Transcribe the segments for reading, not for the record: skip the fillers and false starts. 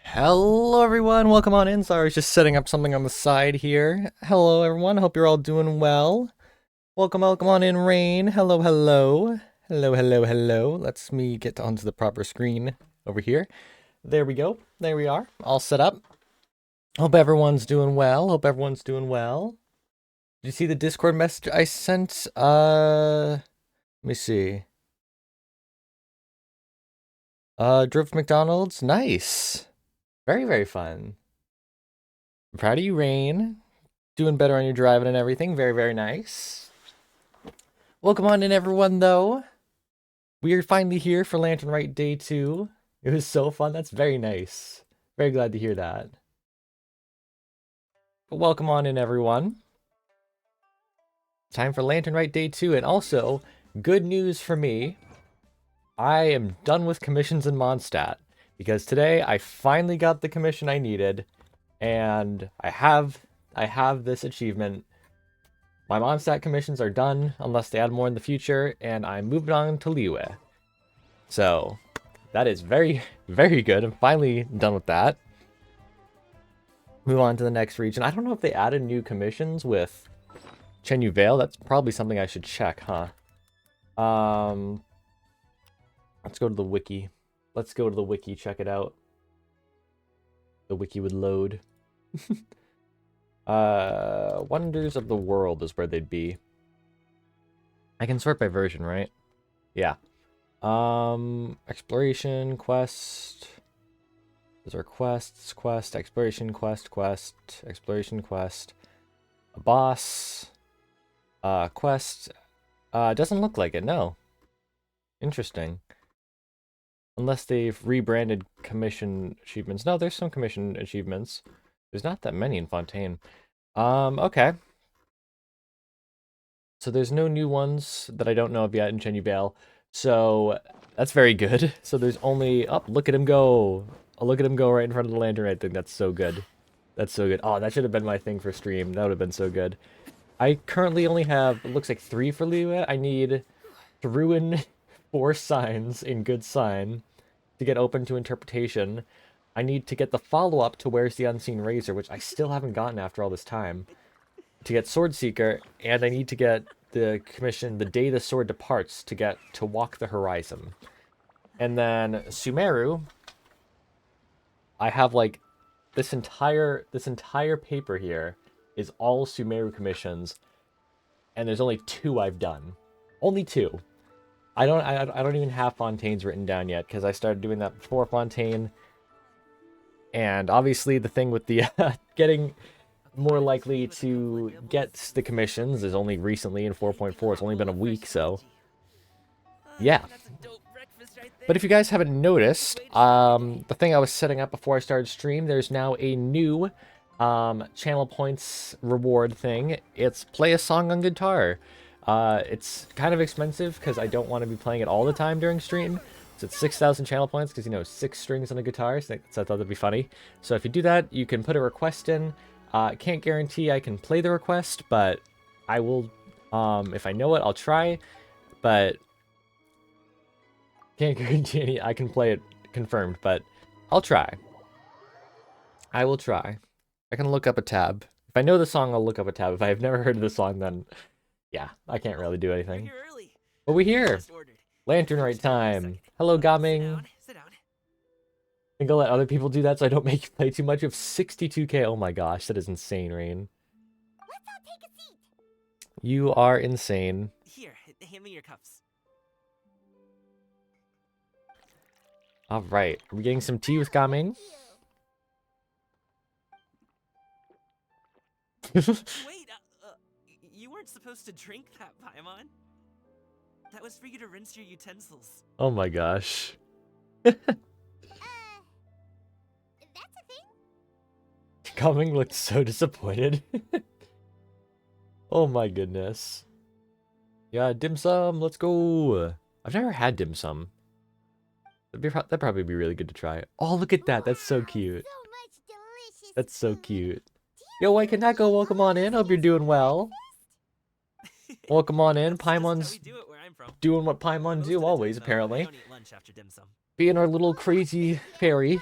Hello everyone, welcome on in. Sorry, I was just setting up something on the side here. Hello everyone, hope you're all doing well. Welcome on in, Rain. Hello. Hello. Let's me get onto the proper screen over here. There we go. There we are. All set up. Hope everyone's doing well. Did you see the Discord message I sent? Let me see. Drove to McDonald's. Nice. Very fun. I'm proud of you, Rain. Doing better on your driving and everything. Very nice. Welcome on in, everyone, though. We are finally here for Lantern Rite Day 2. It was so fun. That's very nice. Very glad to hear that. But welcome on in, everyone. Time for Lantern Rite Day 2. And also, good news for me. I am done with commissions in Mondstadt. Because today, I finally got the commission I needed. And I have this achievement. My Mondstadt commissions are done, unless they add more in the future, and I'm moving on to Liyue. So, that is very good. I'm finally done with that. Move on to the next region. I don't know if they added new commissions with Chenyu Vale. That's probably something I should check, huh? Let's go to the wiki. Check it out. The wiki would load. Wonders of the World is where they'd be. I can sort by version, right? Yeah. Exploration, quest. Those are quests, exploration, quest, exploration, quest. A boss. Quest. Doesn't look like it, no. Interesting. Unless they've rebranded commission achievements. No, there's some commission achievements. There's not that many in Fontaine. Okay. So there's no new ones that I don't know of yet in Chenyu Vale. So that's very good. So there's only... Oh, look at him go. Oh, look at him go right in front of the lantern. I think that's so good. Oh, that should have been my thing for stream. That would have been so good. I currently only have, it looks like 3 for Liyue. I need to ruin 4 signs in Good Sign to get open to interpretation. I need to get the follow-up to Where's the Unseen Razor, which I still haven't gotten after all this time, to get Sword Seeker, and I need to get the commission The Day the Sword Departs to get to Walk the Horizon. And then Sumeru, I have like this entire paper here is all Sumeru commissions, and there's only 2 I've done. Only 2. I don't even have Fontaine's written down yet, because I started doing that before Fontaine. And obviously the thing with the getting more likely to get the commissions is only recently in 4.4. It's only been a week, so yeah. But if you guys haven't noticed, the thing I was setting up before I started stream, there's now a new channel points reward thing. It's play a song on guitar. It's kind of expensive because I don't want to be playing it all the time during stream. So it's 6,000 channel points because, you know, 6 strings on a guitar, so I thought that'd be funny. So if you do that, you can put a request in. Can't guarantee I can play the request, but I will, if I know it, I'll try. But can't guarantee I can play it confirmed, but I'll try. I will try. I can look up a tab. If I know the song, I'll look up a tab. If I have never heard of the song, then yeah, I can't really do anything. But we're here. Lantern Rite time. Hello, Gaming. Sit down. I think I'll let other people do that so I don't make you play too much. You have 62k. Oh my gosh, that is insane, Rain. Let's all take a seat. You are insane. Here, hand me your cups. Alright, are we getting some tea with Gaming? Wait, you weren't supposed to drink that, Paimon. That was for you to rinse your utensils. Oh my gosh. That's a thing? Gaming looked so disappointed. Oh my goodness. Yeah, dim sum, let's go. I've never had dim sum. That'd probably be really good to try. Oh, look at that. That's so cute. So much delicious That's so food. cute. Yo, Waikanako, welcome on in. Hope you're doing well. Welcome on in. That's just how Paimon's we do it where I'm from. doing what Paimon Most do of the always, time, though, I apparently. don't eat lunch after dim sum. being our little crazy fairy. Paimon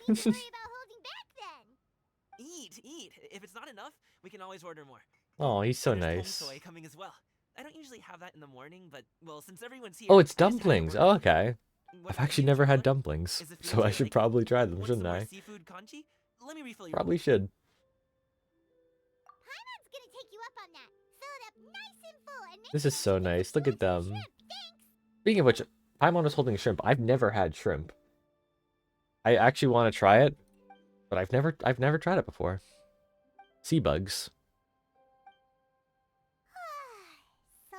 doesn't need to worry about holding back then. Eat. If it's not enough, we can always order more. Oh, he's so And there's nice. Pom Soy coming as well. I don't usually have that in the morning, but well, since everyone's here. Oh, it's I just had to dumplings. order Oh, it. okay. What I've are actually you, never had Kamala? dumplings, Is the food so I you should like? probably try them, Want shouldn't some more I? seafood kanji? Let me refill your Probably bowl. should. Paimon's gonna take you up on that. Fill it up nice and full and make This sure is that so you get nice. the Look at frozen them. shrimp. Thanks. Speaking of which, Paimon is holding shrimp. I've never had shrimp. I actually want to try it, but I've never tried it before. Sea bugs. So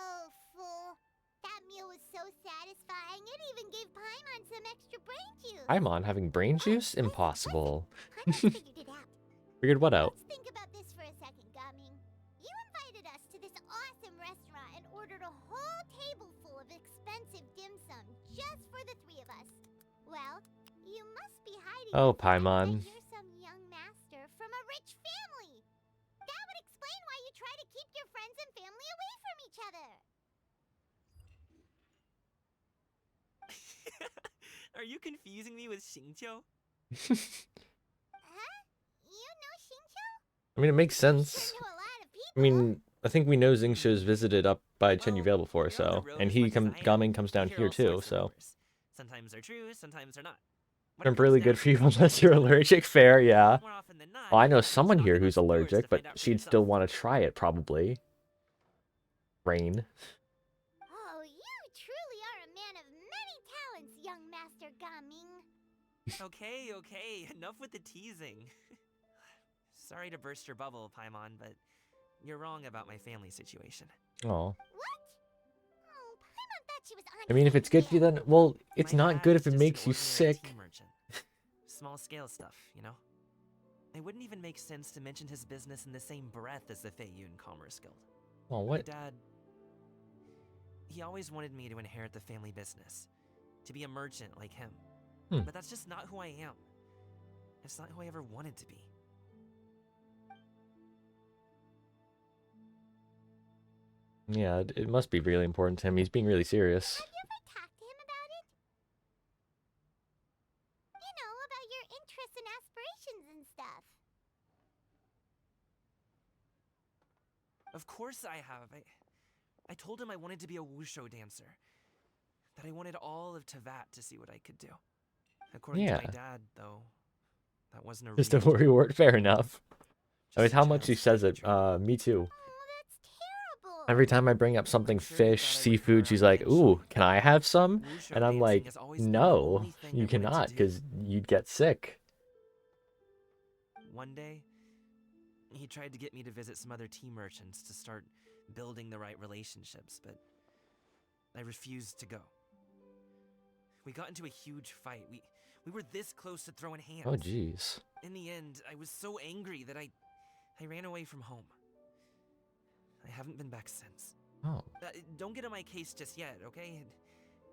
full. That meal was so satisfying. It even gave Paimon some extra brain juice. Paimon having brain juice? Listen, Impossible. Paimon's figured it out. Figured what out? Let's think about this for a second, Gaming. You invited us to this awesome restaurant and ordered a whole table full of expensive dim sum just for the three of us. Well, you must be hiding Oh, the fact Paimon. that you're some young master from a rich family. That would explain why you try to keep your friends and family away from each other. Are you confusing me with Xingqiu? Huh? You know Xingqiu? I mean, it makes sense. Sure know a lot of people. I mean, I think we know Xingqiu's visited up by Well, Chen Yubel before, you're on so. the road And as he much as I am. Gaming comes down You hear here all too, sorts of so. rumors. Sometimes they're true, sometimes they're not. When it I'm comes really down good to for you it, unless you're allergic. Fair, yeah. more often than not, Oh, I know you just someone knock here on who's those doors allergic, to but find out for she'd yourself. still want to try it, probably. Rain. Oh, you truly are a man of many talents, young Master Gaming. Okay, enough with the teasing. Sorry to burst your bubble, Paimon, but you're wrong about my family situation. Oh. What? Oh, Paimon thought she was on I mean, if it's good for you, then. Well, it's My not dad good is if it just makes an you ordinary sick. tea merchant. Small scale stuff, you know? It wouldn't even make sense to mention his business in the same breath as the Feiyun Commerce Guild. Oh, My what? dad, he always wanted me to inherit the family business, to be a merchant like him. Hmm. But that's just not who I am. It's not who I ever wanted to be. Yeah, it must be really important to him. He's being really serious. Have you ever talked to him about it? You know, about your interests and aspirations and stuff. Of course I have. I told him I wanted to be a wushu dancer. That I wanted all of Tevat to see what I could do. According to Yeah. my dad, though, that wasn't a Just a real dream, reward. Fair enough. I mean, just a how much he child's says it. dream. Me too. Oh, that's terrible. Every time I bring up something I'm sure he fish, thought I would seafood, hurt she's him like, "Ooh, eventually, can I have some?" Wushu And I'm dancing like, has always been the "No, only thing I you wanted to cannot, do. because you'd get sick." One day, he tried to get me to visit some other tea merchants to start building the right relationships, but I refused to go. We got into a huge fight. We were this close to throwing hands. Oh, jeez. In the end, I was so angry that I ran away from home. I haven't been back since. Oh, Don't get on my case just yet, okay?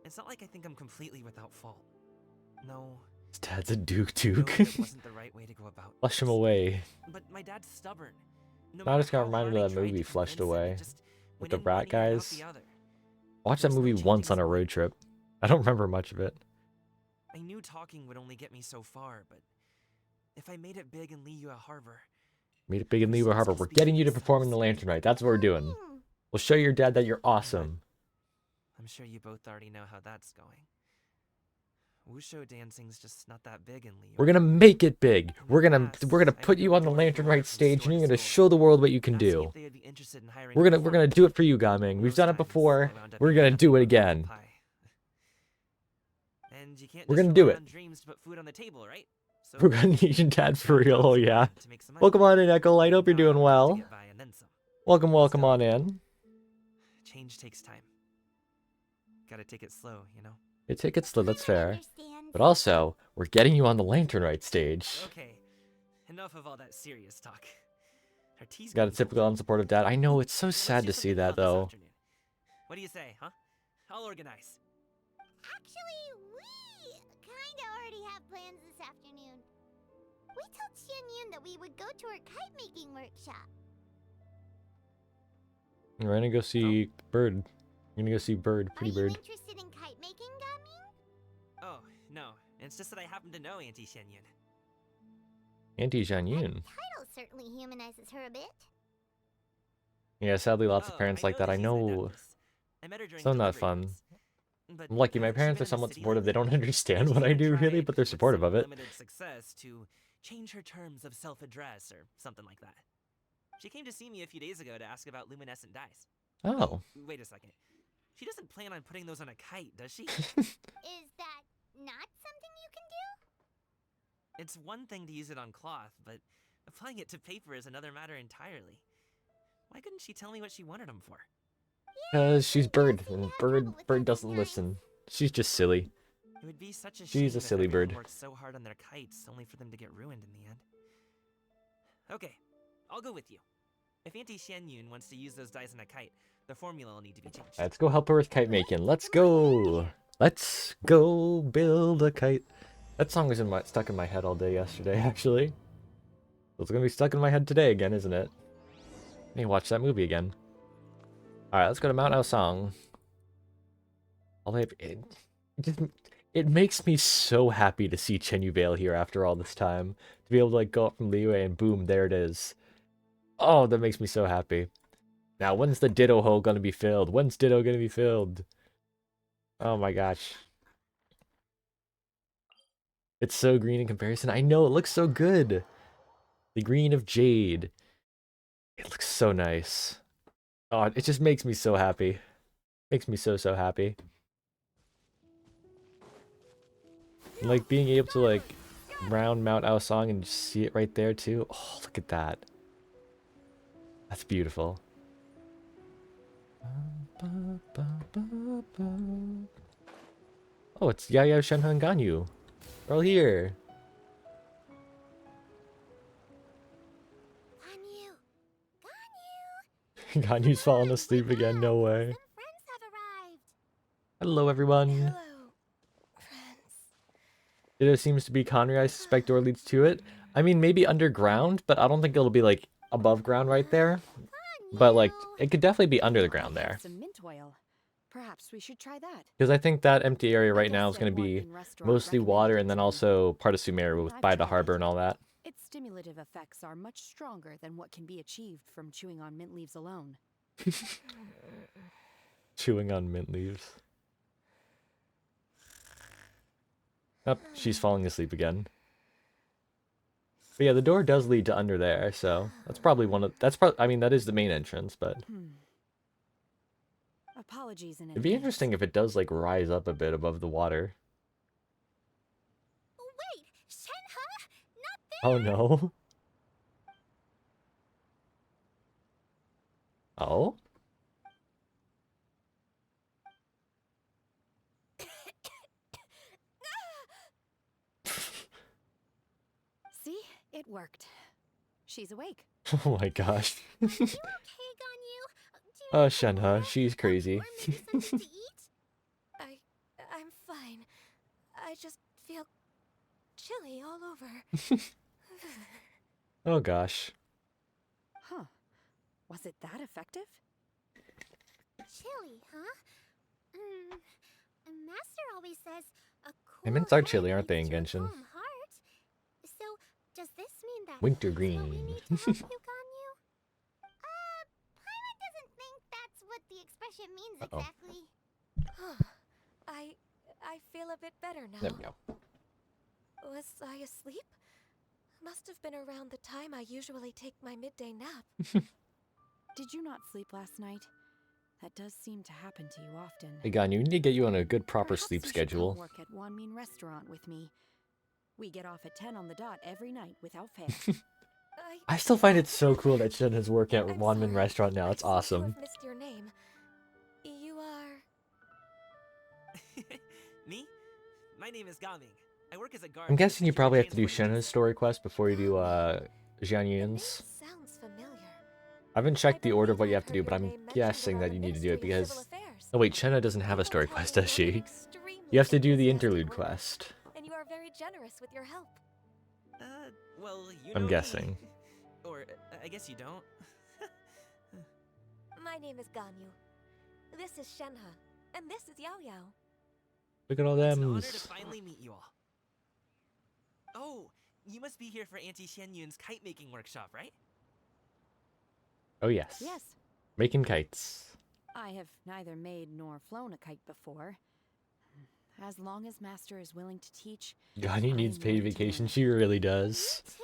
It's not like I think I'm completely without fault. No, his dad's a Duke I know Duke. that wasn't the right way to go about Flush him this. away. But my dad's stubborn. No Now I matter just got how reminded hard I of that tried movie, to Flushed convince him, Away, it just with went the in brat one ear and out guys. the other. Watched that There's no movie once changing on a his road ways. trip. I don't remember much of it. I knew talking would only get me so far, but if I made it big in Liyue Harbor, Meet it big in We're Leeward Harbor. supposed to We're be getting you to doing perform in something the Lantern serious. Rite. That's what we're doing. Hmm. We'll show your dad that you're awesome. I'm sure you both already know how that's going. Wushu dancing's just not that big in Liyue. We're gonna make it big. In We're the gonna past, put I you on the opened Lantern doors for Rite her from stage, store and to you're gonna store, show the world what you can asking do. if they'd be interested in hiring We're a gonna performer. do it for you, Gaming. We've Most done it times, before. I wound up We're eating gonna nothing do it but apple again. pie. And you can't We're just gonna do rely it. on dreams to put food on the table, right? So We're gonna need your dad for gotta real. job Oh somewhere yeah. to make some money. Welcome on in, Echo Light. Hope you're doing To well. get by and then some. Welcome Let's go. on in. Change takes time. Gotta take it slow, you know? Your ticket's slow. That's Paimon fair. understands. But also, we're getting you on the Lantern Rite stage. Okay, enough of all that serious talk. Our tea's Got a getting typical cold. unsupportive dad. I know, it's so Let's sad do to see something that fun this though. afternoon. What do you say, huh? I'll organize. Actually, we kinda already have plans this afternoon. We told Xianyun that we would go to her kite making workshop. We're gonna go see Bird. We're gonna go see Bird, Are Pretty you Bird. interested in kite making, Gaming? Oh, No, it's just that I happen to know Auntie Xianyun. Auntie Jianyun. Title certainly humanizes her a bit. Yeah, sadly, lots of Oh, parents I like know that. I she's an know. adeptess. I met her during So not delivery fun. rooms. But I'm lucky. My hasn't she parents been are in the somewhat city supportive. They lately? don't understand She's what I gonna do try, really, but they're with supportive some of it. limited success, to change her terms of self-address or something like that. She came to see me a few days ago to ask about luminescent dyes. Oh. Wait a second. She doesn't plan on putting those on a kite, does she? Is that not something you can do? It's one thing to use it on cloth, but applying it to paper is another matter entirely. Why couldn't she tell me what she wanted them for? Because she's She Bird, does seem to and have trouble with Bird that doesn't sometimes. listen. She's just silly. It would be such a She's shame a if silly everyone bird. worked so hard on their kites only for them to get ruined in the end. Okay, I'll go with you. If Auntie Xianyun wants to use those dyes on a kite, the formula will need to be changed. Let's go help her with kite making. Let's go. Let's go build a kite. That song was stuck in my head all day yesterday, actually. It's gonna be stuck in my head today again, isn't it? I need to watch that movie again. Alright, let's go to Mount Aosang. It makes me so happy to see Chen Yubei here after all this time. To be able to like go up from Liyue and boom, there it is. Oh, that makes me so happy. Now, when's the Ditto hole gonna be filled? When's Ditto gonna be filled? Oh my gosh. It's so green in comparison. I know, it looks so good. The green of jade. It looks so nice. Oh, it just makes me so happy. Makes me so, so happy. Like, being able to, like, round Mount Aosang and just see it right there, too. Oh, look at that. That's beautiful. Oh, it's Yaya, Shenhe, and Ganyu. We're all here. Ganyu! Ganyu's falling asleep again, no way. Some friends have arrived. Hello, everyone. Hello, friends. It seems to be Conry. I suspect door leads to it. I mean, maybe underground, but I don't think it'll be, like, above ground right there. But, like, it could definitely be under the ground there. Some mint oil. Perhaps we should try that. Because I think that empty area I right now guess is going to that be Wanmin restaurant mostly recommended water it and then to me. also part of Sumeru with I've by the tried harbor it. and all that. Its stimulative effects are much stronger than what can be achieved from chewing on mint leaves alone. Chewing on mint leaves. Oh, she's falling asleep again. But yeah, the door does lead to under there, so that's probably I mean, that is the main entrance, but Apologies in it'd be advance. interesting if it does, like, rise up a bit above the water. Wait, Shenhe? Not there! Oh no. Oh? See? It worked. She's awake. Oh my gosh. You okay, Ganyu? Do you Oh, need some Shenhe, water? she's crazy. Or maybe something to eat? I'm fine. I just feel chilly all over. Oh gosh. Huh. Was it that effective? Chilly, huh? Master always says a cool mints are head chilly, aren't they, leads in to a Genshin? calm heart. So, does this mean that Winter he's what we green. need to help you, Ganyu? Paimon doesn't think that's what the expression means Uh-oh. exactly. I feel a bit better now. There we go. Was I asleep? Must have been around the time I usually take my midday nap. Did you not sleep last night? That does seem to happen to you often. Hey, Ganyu, we need to get you on a good proper Perhaps sleep you should schedule. come work at Wanmin restaurant with me. We get off at 10 on the dot every night without fail. I still find it so cool that Shen has work at I'm Wanmin sorry. Restaurant now. I It's seem to awesome. have missed your name. You are... Me? My name is Gaming. I work as a guard. I'm for the guessing you secure probably have to do transport Shenhe's agency. story quest before you do The name Jianyun's. sounds familiar. I haven't checked the order of what believe you I've have to do, heard but your I'm name mentioned guessing around that the you need to do it Ministry of Civil because... Affairs. Oh wait, Shenhe doesn't have a You story must quest, a does she? extremely You have to do the enthusiastic interlude worker, quest. And you are very generous with your help. Well, you know I'm me. guessing. Or, I guess you don't. My name is Ganyu. This is Shenhe. And this is Yao Yao. Look at all It's an honor them. to finally meet you all. you must be here for Auntie Xianyun's kite making workshop, right? Oh yes. Yes, Making kites. I have neither made nor flown a kite before. As long as Master is willing to teach, Ganya I needs am paid willing to vacation. learn. She really Me does. too.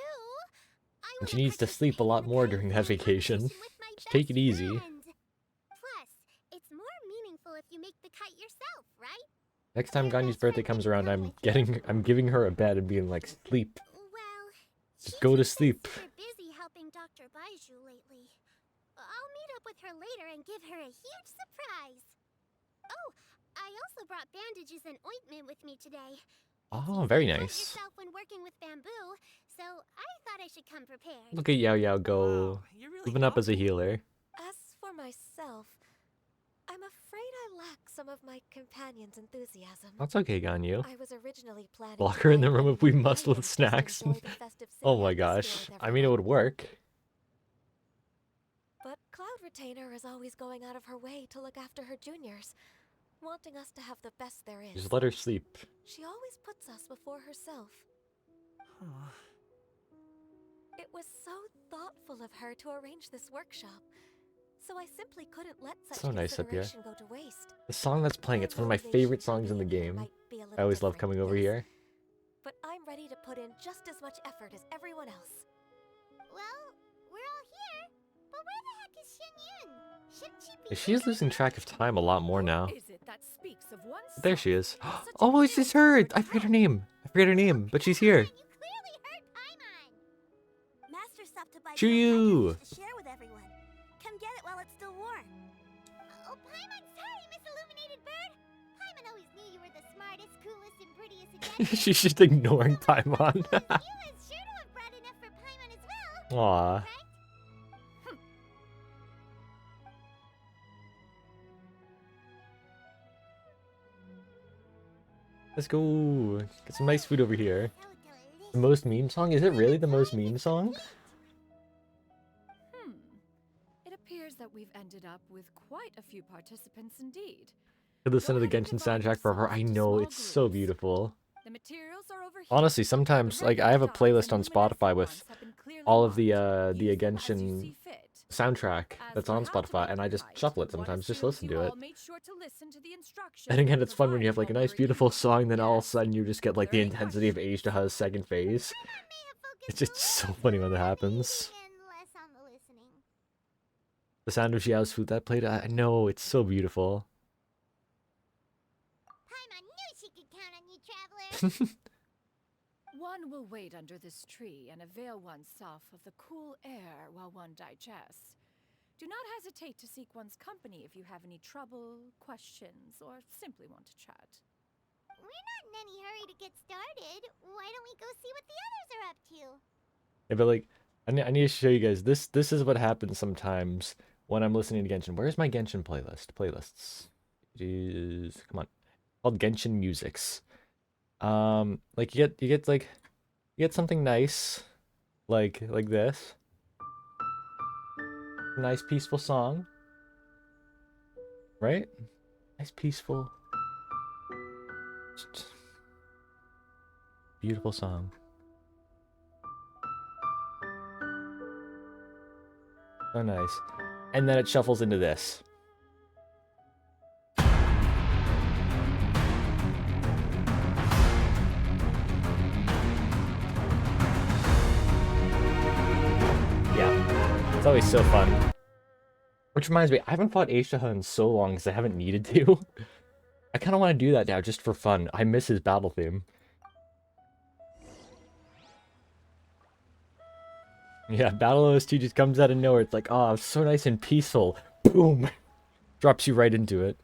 I And she wanna needs to sleep a participate in lot the more kite during that flying vacation. competition with my Just take best it easy. friend. Plus, it's more meaningful if you make the kite yourself, right? Next time Your Ganya's best birthday friend comes can around, come with you. I'm giving her a bed and being like, sleep. Well, Just she go to keeps been sleep. super busy helping Dr. Baiju lately. I'll meet up with her later and give her a huge surprise. Oh, I also brought bandages and ointment with me today. It's Oh, easy very to cut nice. yourself when working with bamboo, so I thought I should come prepared. Look at Yao Yao go, Wow, you're really moving up as a thoughtful. healer. As for myself, I'm afraid I lack some of my companion's enthusiasm. That's okay, Ganyu. I was originally planning Lock to her in the hire room one if of we my must with minions just snacks. to enjoy the festive Oh city my atmosphere gosh. with I mean, it would everyone. work. But Cloud Retainer is always going out of her way to look after her juniors, wanting us to have the best there is. Just let her sleep. She always puts us before herself. Huh. It was so thoughtful of her to arrange this workshop, so I simply couldn't let such So nice up here. consideration go to waste. The song that's playing, it's one of my Motivation favorite for songs in the me game. might be a I little always love different, coming over yes, here. but I'm ready to put in just as much effort as everyone else. Well, we're all here, but where the heck is Xianyun? Shouldn't she be She is losing track of time a lot more now. Is it that speaks of oneself? There she is. Such a Oh, it's just her! beautiful I forget her girl. name. I forget her name, but she's here. You clearly heard Paimon. Master stopped to buy Chew! to share with everyone. Come get it while it's still warm. Oh, Paimon, sorry, Miss Illuminated Bird. Paimon always knew you were the smartest, coolest, and prettiest adventurer. She's just ignoring Paimon. You is sure to have brought enough for Paimon as well. Aw. Right? Let's go. Get some nice food over here. So delicious. The most meme song? Is it really the most meme song? It appears that we've ended up with quite a few participants indeed. Could listen to the Go ahead Genshin and divide soundtrack forever. yourselves I into know, small it's so groups. beautiful. The materials are over here. Honestly, The sometimes, like, regular I have a dots playlist on and luminescent Spotify with ones have been clearly all of the marked. Use them as you Genshin see fit. soundtrack As that's for on how to Spotify, make and the I just kite, shuffle it one sometimes, just assumes listen you to it. all made sure to listen to the instructions And again, that it's fun when you have, like, provided a while nice, we were beautiful eating. song, then all of a Yes. sudden you just get, like, the Very intensity of much. H2Ha's second phase. Paimon may have focused It's just more so on funny when that the happens. eating and less on the listening. The sound of Xiao's flute that played, I know, it's so beautiful. Paimon knew she could count on you, traveler. One will wait under this tree and avail oneself of the cool air while one digests. Do not hesitate to seek one's company if you have any trouble, questions, or simply want to chat. We're not in any hurry to get started. Why don't we go see what the others are up to? Yeah, but like, I need to show you guys this. This is what happens sometimes when I'm listening to Genshin. Where's my Genshin playlist? Playlists. It is, come on, called Genshin Musics. Like you get something nice, like this. Nice peaceful song, right? Nice peaceful, just beautiful song. So nice. And then it shuffles into this. Yeah. It's always so fun. Which reminds me, I haven't fought H2Ha in so long because I haven't needed to. I kind of want to do that now just for fun. I miss his battle theme. Yeah, Battle OST just comes out of nowhere. It's like, oh, it's so nice and peaceful. Boom! Drops you right into it.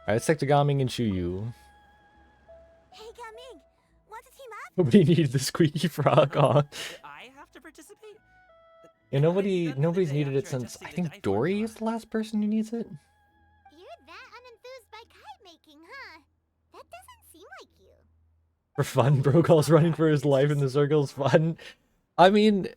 Alright, let's take to Gaming and Shuyu. Hey, Gaming, want to team up? Nobody needed the squeaky frog. Aw. I have to participate? Yeah, How have you done for the nobody's day needed it after since, I adjusting the think die Dory formula? is the last person who needs it. You're that unenthused by kite making, huh? That doesn't seem like you. For fun, Oh, Brokal's it's not running that. for his It's life in the just- circle's fun. I mean,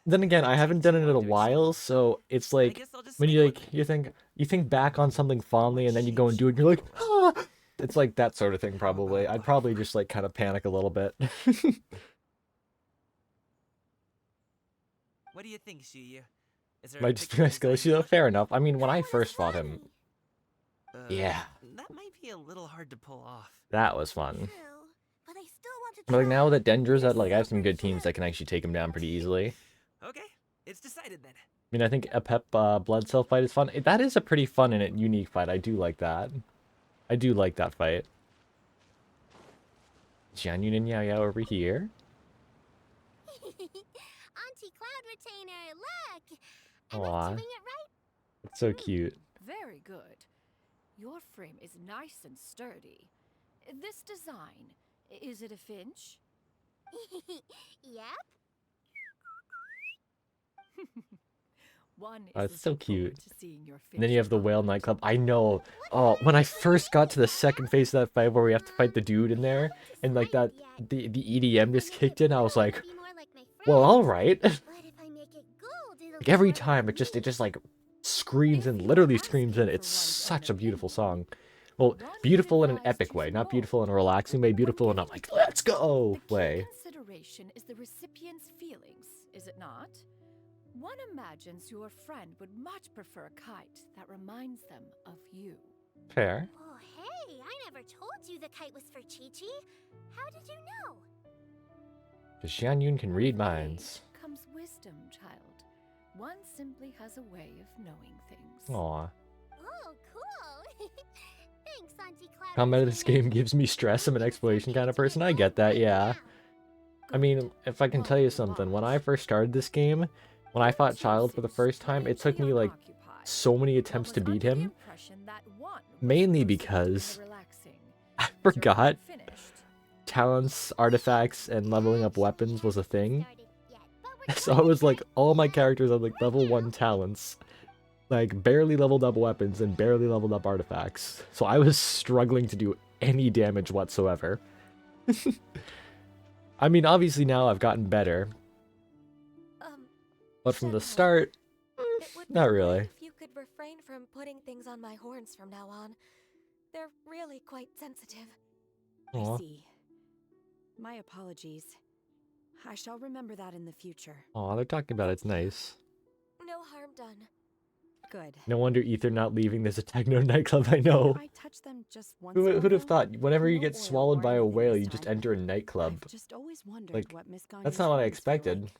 then again, I haven't done it in a Too long to while, explain. so it's I like, guess I'll just when stick you with like, it. you think back on something fondly and then you go and do it and you're like, ah! It's like that sort of thing probably. I'd probably just like kind of panic a little bit. What do you think, Shuyu? Is there a Might just be particular my skill design issue you though. want? Fair enough. I mean, when I That was first fought him, fun. yeah, That might be a little hard to pull off. that was fun. True, but I still want to But like now try. that Dendra's They're at, like, I have some super good teams cute. that can actually take him down pretty easily. Okay, it's decided then. I mean, I think a Pep Blood Cell fight is fun. That is a pretty fun and unique fight. I do like that. I do like that fight. Jianyun and Yao Yao over here. Auntie Cloud Retainer, look! I like Aw, to wing it right. that's so cute. Very good. Your frame is nice and sturdy. This design, is it a Finch? Yep. One is Oh, it's so looking forward cute. to seeing your And then you Finch have the whale moment. nightclub. I know. Oh, when I first got to the second phase of that fight where we have to fight the dude in there, and like that, the EDM just kicked in, I was like, well, all right. But if I make it gold, it'll Like be every more like time it just me. like screams and literally screams in. It's such a beautiful song. Well, One beautiful in would an advise epic way, choosing not beautiful more. in a relaxing way, beautiful in a like let's go The key way. consideration is the recipient's feelings, is it not? One imagines your friend would much prefer a kite that reminds them of you. Fair. Oh, hey, I never told you the kite was for Chi-Chi. How did you know? Because Xianyun can read With minds. age comes wisdom, child. One simply has a way of knowing things. Aw. Oh, cool. Thanks, Auntie Cloud. Combat of this Retainer. game gives me stress. I'm an exploration kind of person. I get that, yeah. I mean, if I can tell you something, when I first started this game, when I fought Child for the first time, it took me like so many attempts to beat him. Mainly because I forgot talents, artifacts, and leveling up weapons was a thing. So I was like, all my characters had like level 1 talents, like barely leveled up weapons and barely leveled up artifacts. So I was struggling to do any damage whatsoever. I mean, obviously now I've gotten better, but from the Shenmue, start, it would be not great really. if you could refrain from putting things on my horns from now on. They're really quite sensitive. Aw. I see. My apologies. I shall remember that in the future. Aw, they're talking about it's nice. No harm done. Good. No wonder Ether not leaving. There's a techno nightclub, I know. I touch them just once. Who'd have though? thought? Whenever you No get oil swallowed or by a anything whale, this you just time. enter a nightclub. I've just always wondered Like, what Miss that's Ganya's not what I horns feel expected. like.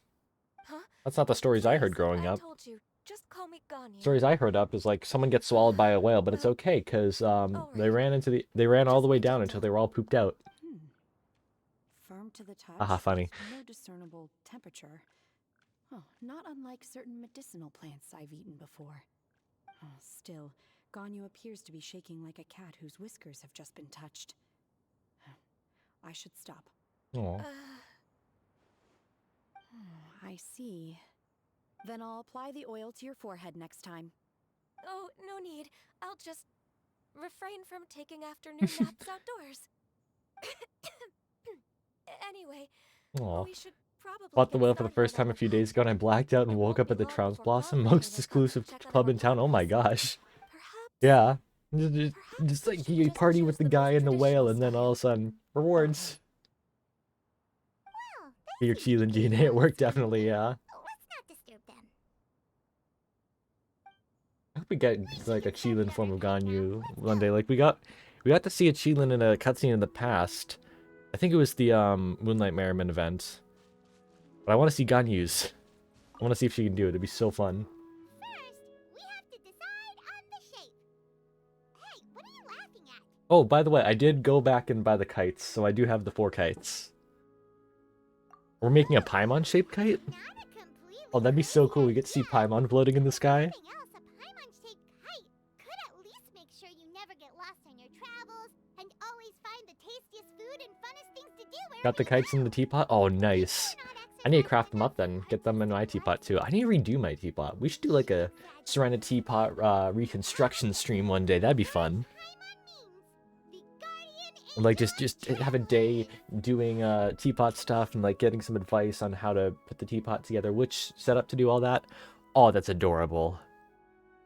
Huh? That's not the stories I heard Please, growing I up. told you. Just call me Ganyu. Stories I heard up is like someone gets swallowed by a whale, but it's okay because they Alright. ran all Just the way be down gentle. until they were all pooped out. Firm to the touch. Haha, funny. with No discernible temperature. Oh, not unlike certain medicinal plants I've eaten before. Oh, still, Ganyu appears to be shaking like a cat whose whiskers have just been touched. I should stop. Aw. Oh, I see. Then I'll apply the oil to your forehead next time. Oh, no need. I'll just refrain from taking afternoon naps outdoors. Anyway, Aw. we should probably Bought the get whale for the started first on time that a few report. days ago and I blacked out and It woke won't up be at the long Trounce before Blossom, Cloud most Retainer comes to exclusive check on club our in town. Oh my progress. gosh. Perhaps. Yeah. Perhaps Just we like should you just party choose with the the guy most and the whale, traditional and then all of a style. sudden, rewards. Well, Your they Chi seem to and be DNA getting at along work, swimmingly. definitely, yeah. Let's not disturb them. I hope we get like a Chilin form of Ganyu one day. Like we got to see a Chilin in a cutscene in the past. I think it was the Moonlight Merriman event. But I want to see Ganyu's. I want to see if she can do it. It'd be so fun. First, we have to decide on the shape. Hey, what are you laughing at? Oh, by the way, I did go back and buy the kites, so I do have the 4 kites. We're making a Paimon-shaped kite? Not a completely Oh, that'd be so cool. We crazy get to see idea. Paimon floating in the sky. Something else, a Paimon-shaped kite could at least make sure you never get lost on your travels and always find the tastiest food and funnest things to do wherever Got the you kites in go. the teapot? Oh, nice. You're not I need to exercising craft them up enough then. for Get them in my teapot too. I need to redo my teapot. We should do like a Serena teapot reconstruction stream one day. That'd be fun. Paimon means the guardian Or, like angel just of have a day chivalry. doing teapot stuff and like getting some advice on how to put the teapot together, which setup to do all that. Oh, that's adorable.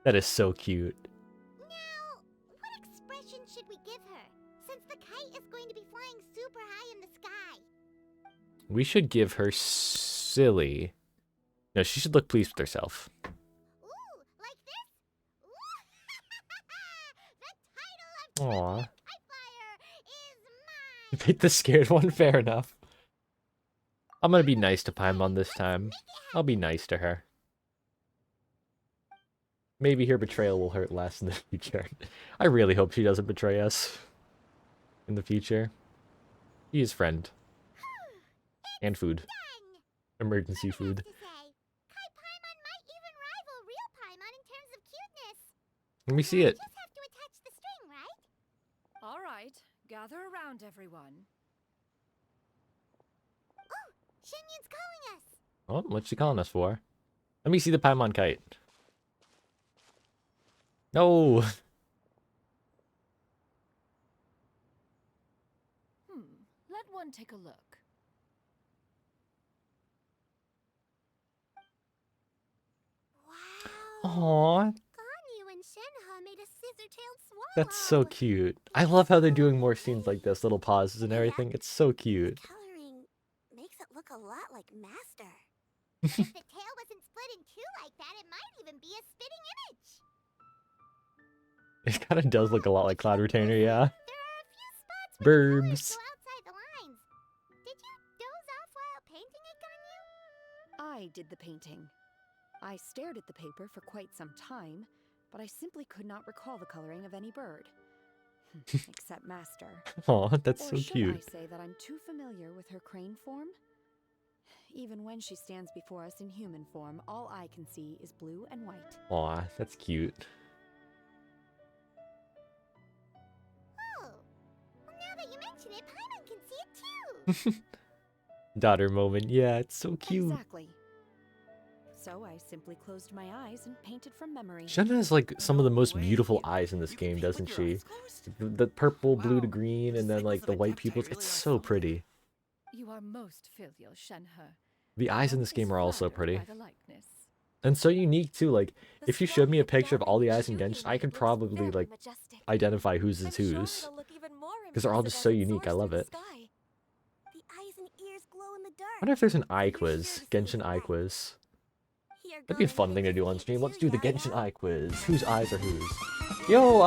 That is so cute. Now, what expression should we give her? Since the kite is going to be flying super high in the sky. We should give her silly. No, she should look pleased with herself. Ooh, like this? Ooh. The title of Aw. Kite Flyer is mine. Pick the scared one, fair enough. I'm gonna be nice to Paimon this time. I'll be nice to her. Maybe her betrayal will hurt less in the future. I really hope she doesn't betray us in the future. He is friend. And food. Done. Emergency I have food. to say, Kai Paimon might even rival real Paimon in terms of cuteness. Let me see Now I it. just have to attach the string, right? All right, gather around, everyone. Oh, Shenyan's calling us. Oh, what's she calling us for? Let me see the Paimon kite. No! Let one take a look. Wow. Aww, Ganyu and Shenhe made a scissor-tailed swallow. that's so cute. I love how they're doing more scenes like this, little pauses and everything. It's so cute. Coloring makes it look a lot like Master. If the tail wasn't split in two like that, it might even be a spitting image. It kind of does look a lot like Cloud Retainer, yeah. There are a few spots where the colors Burbs. go outside the lines. Did you doze off while painting it, Ganyu? I did the painting. I stared at the paper for quite some time, but I simply could not recall the coloring of any bird. Except Master. Aw, that's Or so should cute. I say that I'm too familiar with her crane form? Even when she stands before us in human form, all I can see is blue and white. Aw, that's cute. Oh. Well, now that you mention it, Paimon can see it too. Daughter moment, yeah, it's so cute. Exactly. So I simply closed my eyes and painted from memory. Shenna has like some of the most way. beautiful eyes in this You can game, paint with doesn't your she? eyes closed? The purple, blue to Wow, green, the and then signals like of the a white deptite pupils. really It's are so something. pretty. You are most filial, Shenhe. The eyes in One this game is are also flattered pretty. by the likeness. And so unique too, like, The if you showed me a swan-hipped picture of all the eyes in Juyu Genshin, I made could looks probably, very like, majestic. identify whose I'm is sure whose. it'll look even more 'Cause they're all impressive just as so it unique, I soars love through it. the sky. The eyes and ears glow in the dark. I wonder if there's an eye You're sure quiz. to say Genshin eye that. quiz. You're That'd be a going fun in thing to do on anticipate stream. Let's too, do the yeah, Genshin yeah? eye quiz. Whose eyes are whose? Yo,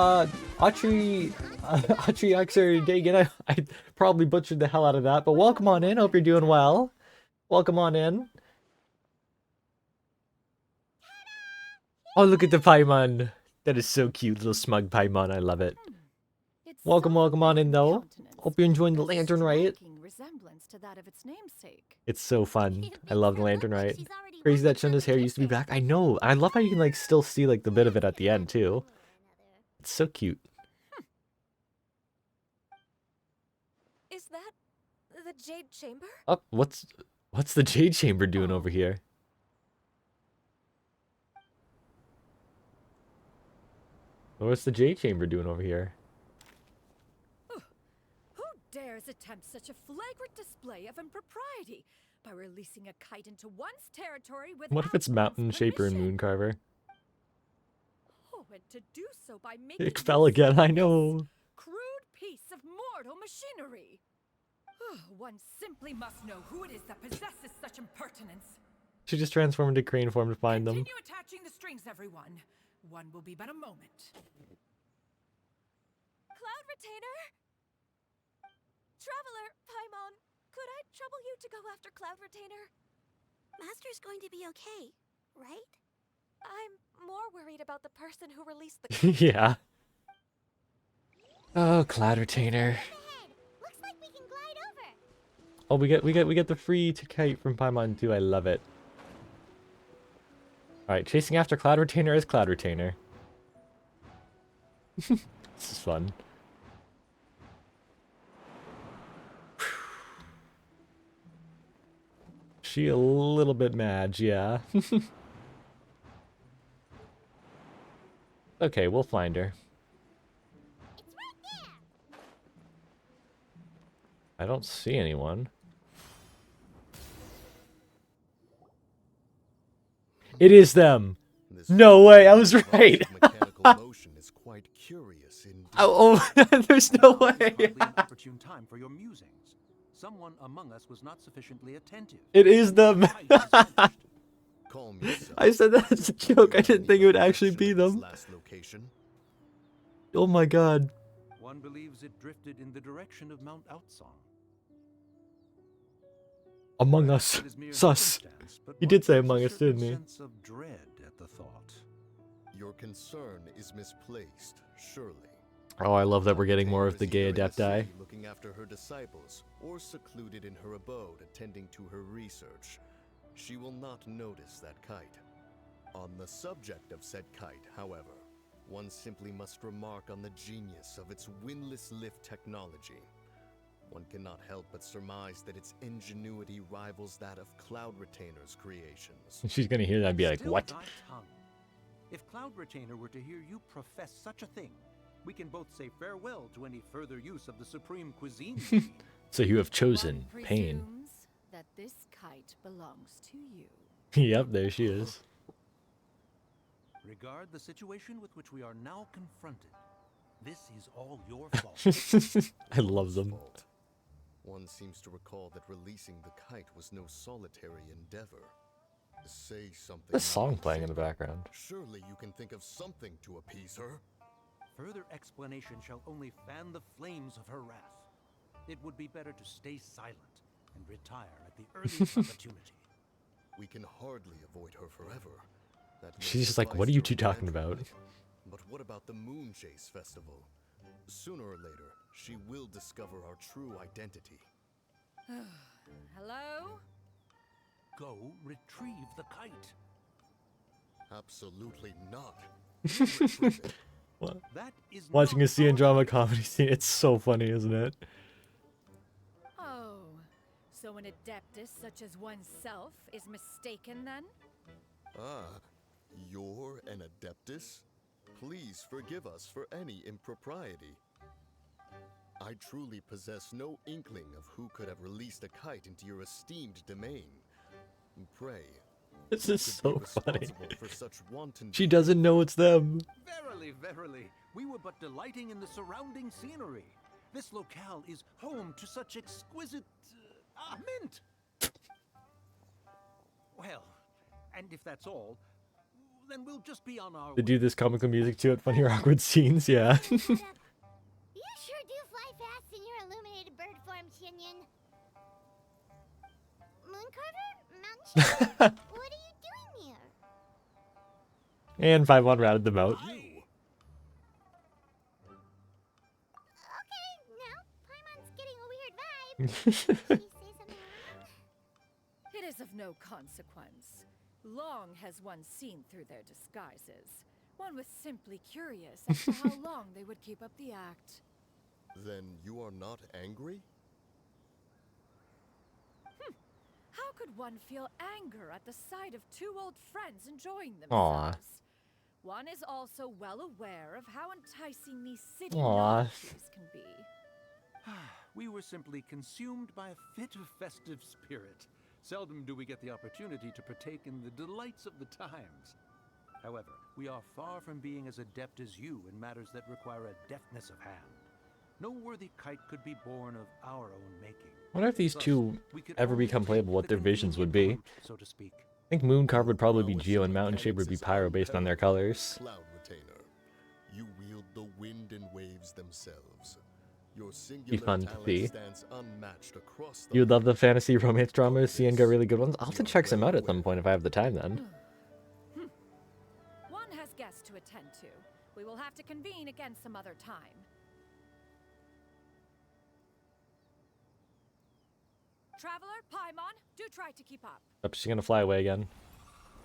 Autry, Autry Xer Dagan, I probably butchered the hell out of that, but welcome on in. Hope you're doing well. Welcome on in. Oh, look at the Paimon. That is so cute, little smug Paimon. I love it. Its Welcome, welcome on in, soft-bitten though. countenance Hope you're enjoying the bears Lantern Rite. striking resemblance to that of its namesake. It's so fun. It I love makes the her look Lantern like Rite. she's already Crazy won that the Shenna's hair used to be back. I competition. know. I love how you can like still see like the bit of it at the end too. Or another. It's so cute. Is that the Jade Chamber? Oh, what's the Jade Chamber doing over here? What's the Jade Chamber doing over here? Who dares attempt such a flagrant display of impropriety by releasing a kite into one's territory without What if it's one's Mountain Shaper and permission? Mooncarver? Oh, and to do so by making It fell use again, of I this know. crude piece of mortal machinery. One simply must know who it is that possesses such impertinence. She just transformed into crane form to find them. Continue attaching the strings, everyone. One will be but a moment. Cloud Retainer? Traveler, Paimon, could I trouble you to go after Cloud Retainer? Master's going to be okay, right? I'm more worried about the person who released the Yeah. Oh, Cloud Retainer. Ahead. Looks like we can glide over. Oh, we get the free kite from Paimon too. I love it. All right, chasing after Cloud Retainer is Cloud Retainer. This is fun. She a little bit mad, yeah. Okay, we'll find her. It's right there. I don't see anyone. It is them. This No way, I was process of right. mechanical motion is quite curious indeed. Oh, there's no Now is way. hardly an opportune time for your musings. Someone among us was not sufficiently attentive. It is them. The kite is vanished. Calm yourself. I said that as a joke. I didn't think it would actually be This them. last location. Oh my god. One believes it drifted in the direction of Mount Outsong. Among Perhaps Us. it is mere Sus. happenstance, but He one did say feels a Among Us, certain didn't he? sense of dread at the thought. Your concern is misplaced, surely. Oh, I love that we're getting more of the gay Either in adepti. city looking after her disciples, or secluded in her abode attending to her research. She will not notice that kite. On the subject of said kite, however, one simply must remark on the genius of its windlass lift technology. One cannot help but surmise that its ingenuity rivals that of Cloud Retainer's creations. She's gonna hear that and be like, Still what? thy tongue. If Cloud Retainer were to hear you profess such a thing, we can both say farewell to any further use of the supreme cuisine machine. So you have chosen One pain. presumes that this kite belongs to you. Yep, there she is. Regard the situation with which we are now confronted. This is all your fault. I love them. Fault. One seems to recall that releasing the kite was no solitary endeavor. Say something. This song Madam playing in the Shaper. background. Surely you can think of something to appease her. Further explanation shall only fan the flames of her wrath. It would be better to stay silent and retire at the earliest opportunity. We can hardly avoid her forever. That may She's just like, suffice what are you to two talking revenge about? her. But what about the Moon Chase Festival? Sooner or later, she will discover our true identity. Hello? Go retrieve the kite. Absolutely not. You retrieve it. What? That is Watching a not CN our drama business. comedy scene, it's so funny, isn't it? Oh, so an adeptus such as oneself is mistaken then? Ah, you're an adeptus? Please forgive us for any impropriety. I truly possess no inkling of who could have released a kite into your esteemed domain. Pray, This who is could be so funny. responsible for such wanton She doesn't know it's them. Verily, verily, we were but delighting in the surrounding scenery. This locale is home to such exquisite mint. Well, and if that's all, then we'll just be on our They way. do this comical music to it, funny or awkward scenes, yeah. You sure do fly fast in your illuminated bird form, Chinyan. Mooncarver? Mountain Shadow? What are you doing here? And 5-1 rounded them out. You. Okay, now Paimon's getting a weird vibe. Did she say something wrong? It is of no consequence. Long has one seen through their disguises. One was simply curious as to how long they would keep up the act. Then you are not angry? How could one feel anger at the sight of two old friends enjoying Aw. themselves? One is also well aware of how enticing these city Aw. novelties can be. We were simply consumed by a fit of festive spirit. Seldom do we get the opportunity to partake in the delights of the times. However, we are far from being as adept as you in matters that require a deftness of hand. No worthy kite could be born of our own making. I wonder if these Thus, two we could ever only become take playable, what the their visions would be. convenient route, so to speak. I think Mooncarver would probably be Prowess Geo of and Mountain Shape would be mechanics is Pyro based on their unparalleled. colors. Cloud Retainer, you wield the wind and waves themselves. Your singular fun to talent see. stands unmatched across the You would love the land. fantasy romance dramas. CN got really good ones. I'll have to check some out at some point if I have the time then. One has guests to attend to. We will have to convene again some other time. Traveler, Paimon, do try to keep up. Yep, she's gonna fly away again.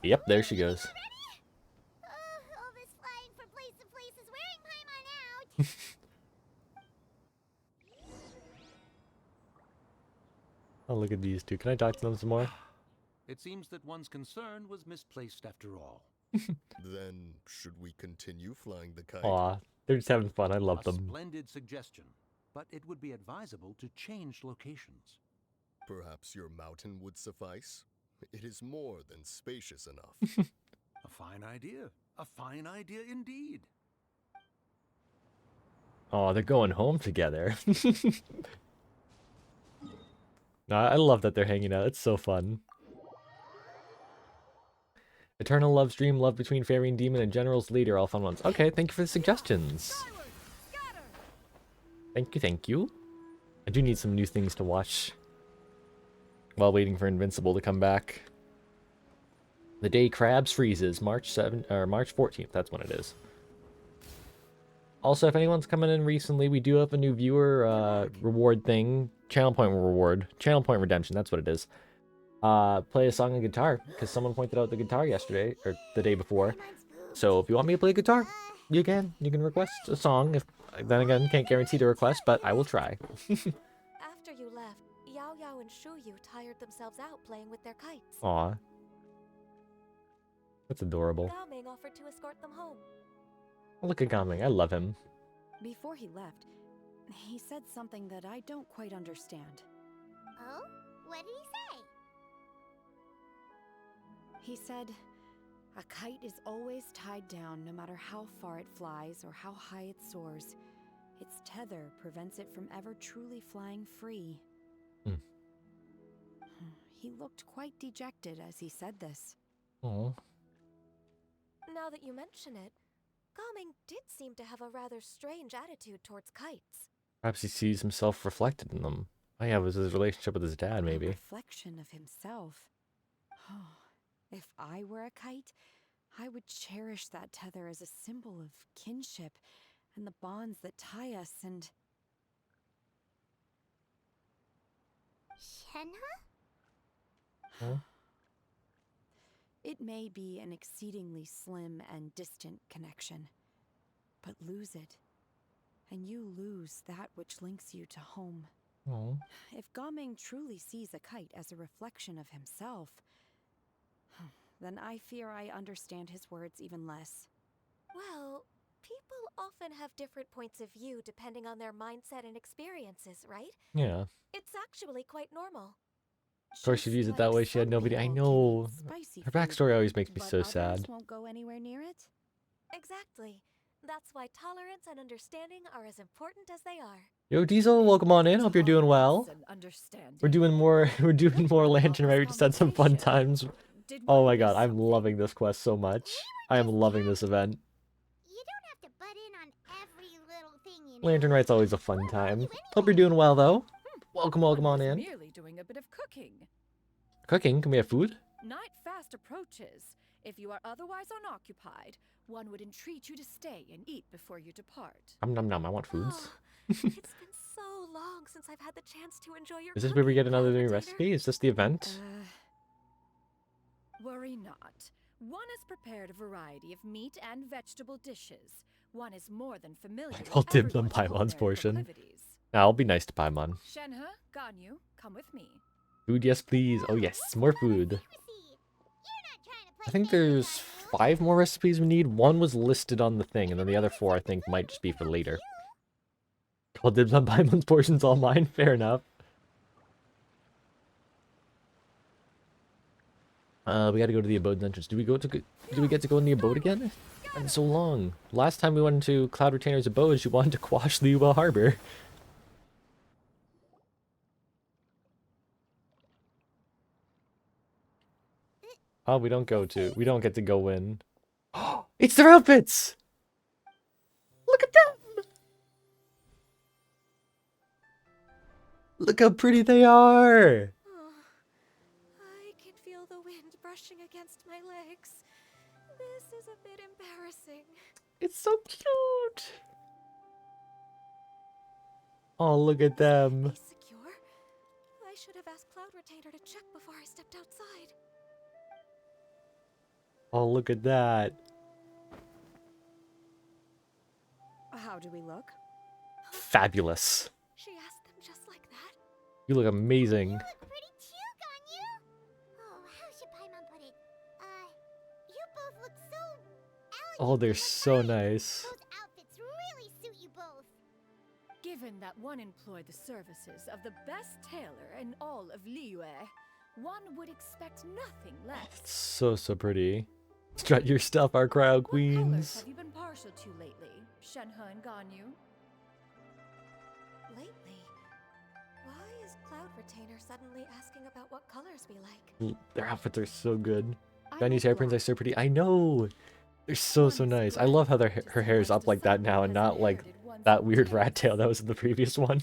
Yep, there she goes. All this flying from place to place is wearing Paimon out. Oh, look at these two. Can I talk to them some more? It seems that one's concern was misplaced after all. Then, should we continue flying the kite? Aw, they're just having fun. I love A them. splendid suggestion, but it would be advisable to change locations. Perhaps your mountain would suffice? It is more than spacious enough. A fine idea. A fine idea indeed. Oh, they're going home together. No, I love that they're hanging out. It's so fun. Eternal Love's Dream, Love Between Fairy and Demon, and General's Leader, all fun ones. Okay, thank you for the suggestions. Thank you, thank you. I do need some new things to watch while waiting for Invincible to come back. The Day Crabs Freezes, March 14th, that's when it is. Also, if anyone's coming in recently, we do have a new viewer reward thing. Channel point reward. Channel point redemption, that's what it is. Play a song on guitar, because someone pointed out the guitar yesterday, or the day before. So if you want me to play guitar, you can. You can request a song. If then again, can't guarantee the request, but I will try. After you left, Yao Yao and Shu Yu tired themselves out playing with their kites. Aw. That's adorable. Gao Ming offered to escort them home. Look at Gaming, I love him. Before he left, he said something that I don't quite understand. Oh? What did he say? He said, a kite is always tied down no matter how far it flies or how high it soars. Its tether prevents it from ever truly flying free. Hmm. He looked quite dejected as he said this. Aw. Now that you mention it, Gao Ming did seem to have a rather strange attitude towards kites. Perhaps he sees himself reflected in them. Oh yeah, it was his relationship with his dad, A maybe. reflection of himself. Oh, if I were a kite, I would cherish that tether as a symbol of kinship and the bonds that tie us and... Shenhe? Huh? It may be an exceedingly slim and distant connection, but lose it, and you lose that which links you to home. Aw. If Gaming truly sees a kite as a reflection of himself, then I fear I understand his words even less. Well, people often have different points of view depending on their mindset and experiences, right? Yeah. It's actually quite normal. Of course, she Just views it that like way. She had some nobody. I people can know. eat spicy Her food, backstory always makes me but so others sad. won't go anywhere near it. Exactly. That's why tolerance and understanding are as important as they are. Yo, Diesel, welcome on in. Hope you're doing well. Tolerance and understanding. We're doing more. We're doing more What about Lantern Right. We this just had some fun conversation? times. Did Oh one my miss god, I'm something? loving this quest so much. I am loving this event. You don't have to butt in on every little thing, you know. Lantern Right's always a fun time. Hope you're doing well though. Welcome, welcome One on was in. merely doing a bit of cooking. Cooking? Can we have food? Night fast approaches. If you are otherwise unoccupied, one would entreat you to stay and eat before you depart. Nom nom. I want foods. Oh, it's been so long since I've had the chance to enjoy your Is this where we get cooking, another new Cloud recipe? Is this the event? Worry not. One has prepared a variety of meat and vegetable dishes. One is more than familiar with I'll dim everyone's Paimon's culinary portion. proclivities. I'll be nice to Paimon. Shenhe, Ganyu, come with me. Food, yes please. Oh yes, more food. I think there's 5 more recipes we need. 1 was listed on the thing, and then the other 4 I think might just be for later. Call dibs on Paimon's portions all mine. Fair enough. We gotta go to the abode entrance. Do we get to go in the abode again? It's been so long. Last time we went to Cloud Retainer's abode, she wanted to quash Liuba Harbor. Oh, we don't get to go in. It's their outfits! Look at them! Look how pretty they are! Oh, I can feel the wind brushing against my legs. This is a bit embarrassing. It's so cute! Oh, look at them. Is secure? I should have asked Cloud Retainer to check before I stepped outside. Oh, look at that. How do we look? Fabulous. She asked them just like that. You look amazing. You look pretty too, Ganyu. Oh, how should Paimon put it? You both look so elegant. Oh, they're and so refined. nice. Those outfits really suit you both. Given that one employed the services of the best tailor in all of Liyue, one would expect nothing less. It's so pretty. Strut your stuff, our crowd What colors queens. have you been partial to lately, Shenhe and Ganyu? Lately, why is Cloud Retainer suddenly asking about what colors we like? Their outfits are so good. Chinese hairpins are so pretty. I know. They're so nice. I love how her hair is up like that now and not like that weird rat tail that was in the previous one.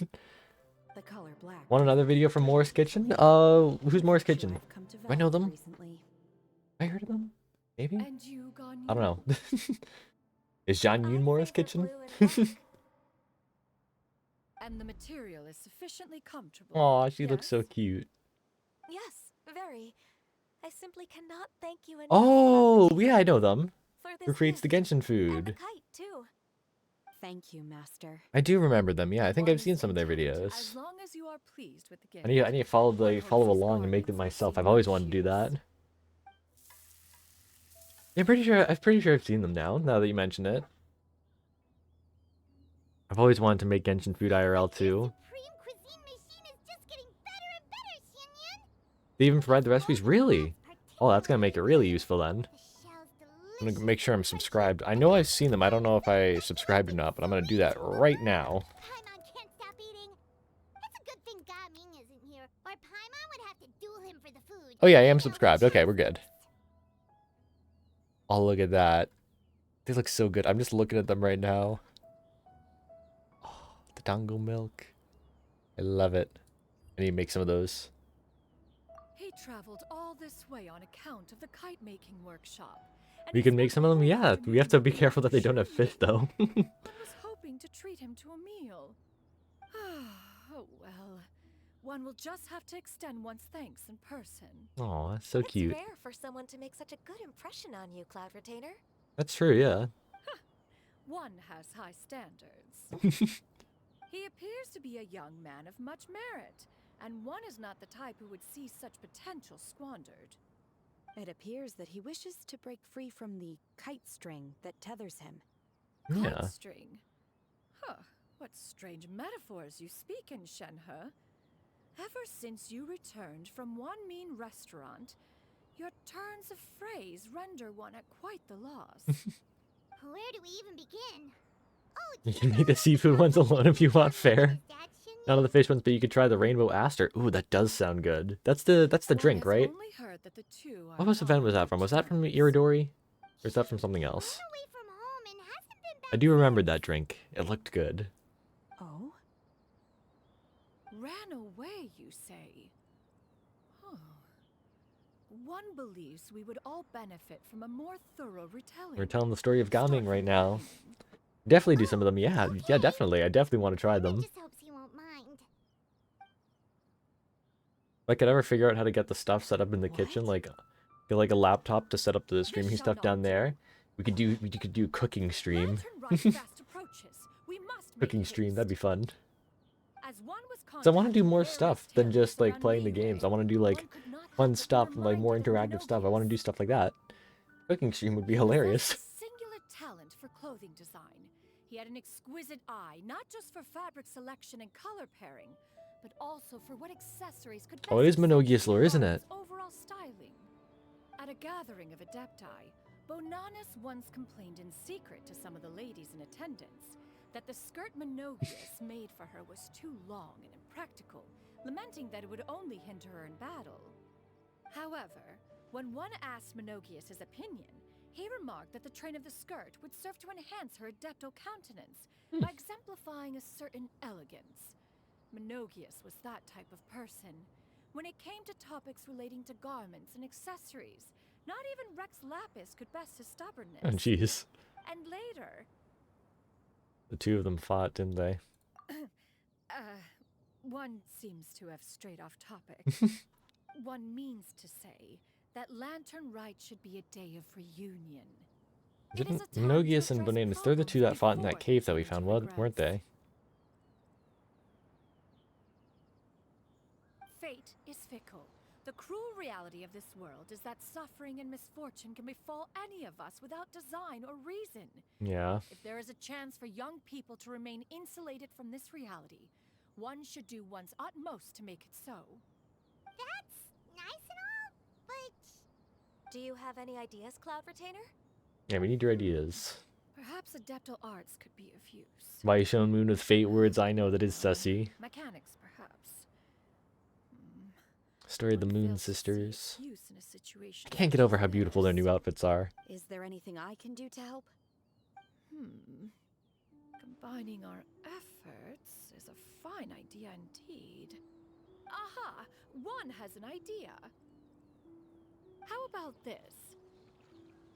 The color black. Want another video from Moore's Kitchen? Who's Moore's Kitchen? I've come to Do I know value them? recently. I heard of them? Maybe? And you, Gonyu? I don't know. Is John Yoon Moore's Kitchen? And the material is sufficiently comfortable. Aw, she looks so yes? cute. Yes, very. I simply cannot thank you enough. Oh, Cloud yeah, I know them. for Who this creates the gift. Genshin And the food? kite, too. Thank you, Master. I do remember them. Yeah, I think One I've seen is some of their content, videos. As long as you are pleased with the gift. I need to follow along and make them myself. I've always wanted to do that. Yeah, I'm pretty sure I've seen them now that you mention it. I've always wanted to make Genshin food IRL too. Supreme cuisine machine is just getting better and better, Xianyan. They even provide the recipes? Really? Oh, that's gonna make it really useful then. The shell's I'm gonna delicious. make sure I'm subscribed. I know I've seen them. I don't know if I subscribed or not, but I'm gonna do that right now. Paimon can't stop eating. It's a good thing Gaming isn't here, or Paimon would have to duel him for the food. Oh yeah, I am Now subscribed. let's Okay, have we're good. feast. Oh, look at that. They look so good. I'm just looking at them right now. Oh, the dango milk. I love it. I need to make some of those. He traveled all this way on account of the kite making workshop. and We can make some of them? expected Yeah, to we have to meet be the careful that they don't have fish though. One was hoping to treat him to a meal. Oh well. One will just have to extend one's thanks in person. Oh, that's so It's cute. rare for someone to make such a good impression on you, Cloud Retainer. That's true, yeah. One has high standards. He appears to be a young man of much merit, and one is not the type who would see such potential squandered. It appears that he wishes to break free from the kite string that tethers him. Yeah. Kite string. Huh. What strange metaphors you speak in, Shenhe. Ever since you returned from one mean restaurant, your turns of phrase render one at quite the loss. Where do we even begin? Oh, You can make the seafood ones alone if you want, fair. None of the fish ones, but you could try the rainbow aster. Ooh, that does sound good. That's the drink, One has right? only heard that the two are What event was that from? Was that from Iridori? Or is that from something else? Away from home and hasn't been back I do remember that drink. It looked good. Oh? ran away, you say? Huh. One believes we would all benefit from a more thorough retelling. We're telling the story of Gaming Start right from now. the beginning. Definitely do some of them. Yeah, definitely. I definitely want to try I them. just hopes he won't mind. If I could ever figure out how to get the stuff set up in the kitchen, like get like a laptop to set up the streaming This stuff shall down not there, we could do cooking stream. Lantern Rite fast approaches. We must make Cooking stream, that'd be haste. fun. As one was So I want to do contacted more various stuff than tales just like around playing the Mean games. I Way, want to do one like could not help fun but stuff be and like more reminded of interactive stuff. I want to do Minogius. stuff like that. Cooking stream would be He hilarious. possessed a singular talent for clothing design. He had an exquisite eye, not just for fabric selection and color pairing, but also for what accessories could best Oh, it is Minogius accentuate lore, isn't garment's it? overall styling. At a gathering of Adepti, Bonanus once complained in secret to some of the ladies in attendance that the skirt Minogius made for her was too long and impractical, lamenting that it would only hinder her in battle. However, when one asked Minogius his opinion, he remarked that the train of the skirt would serve to enhance her adepto countenance by exemplifying a certain elegance. Minogius was that type of person. When it came to topics relating to garments and accessories, not even Rex Lapis could best his stubbornness. Oh, jeez. And later, The two of them fought, didn't they? one seems to have strayed off topic. One means to say that Lantern Rite should be a day of reunion. It is Didn't a time to Minogius and address Bonanus, they're the two that problems fought in that before cave that they we turn found, to weren't they? Fate is fickle. The cruel reality of this world is that suffering and misfortune can befall any of us without design or reason. Yeah. If there is a chance for young people to remain insulated from this reality, one should do one's utmost to make it so. That's nice and all, but Do you have any ideas, Cloud Retainer? Yeah, we need your ideas. Perhaps adeptal arts could be of use. Why you showing Moon with fate words? I know that is sussy. Mechanics, perhaps. Story of the One Moon fails to see Sisters. excuse in a situation I can't get like over how beautiful their this. new outfits are. Is there anything I can do to help? Combining our efforts is a fine idea indeed. Aha! One has an idea. How about this?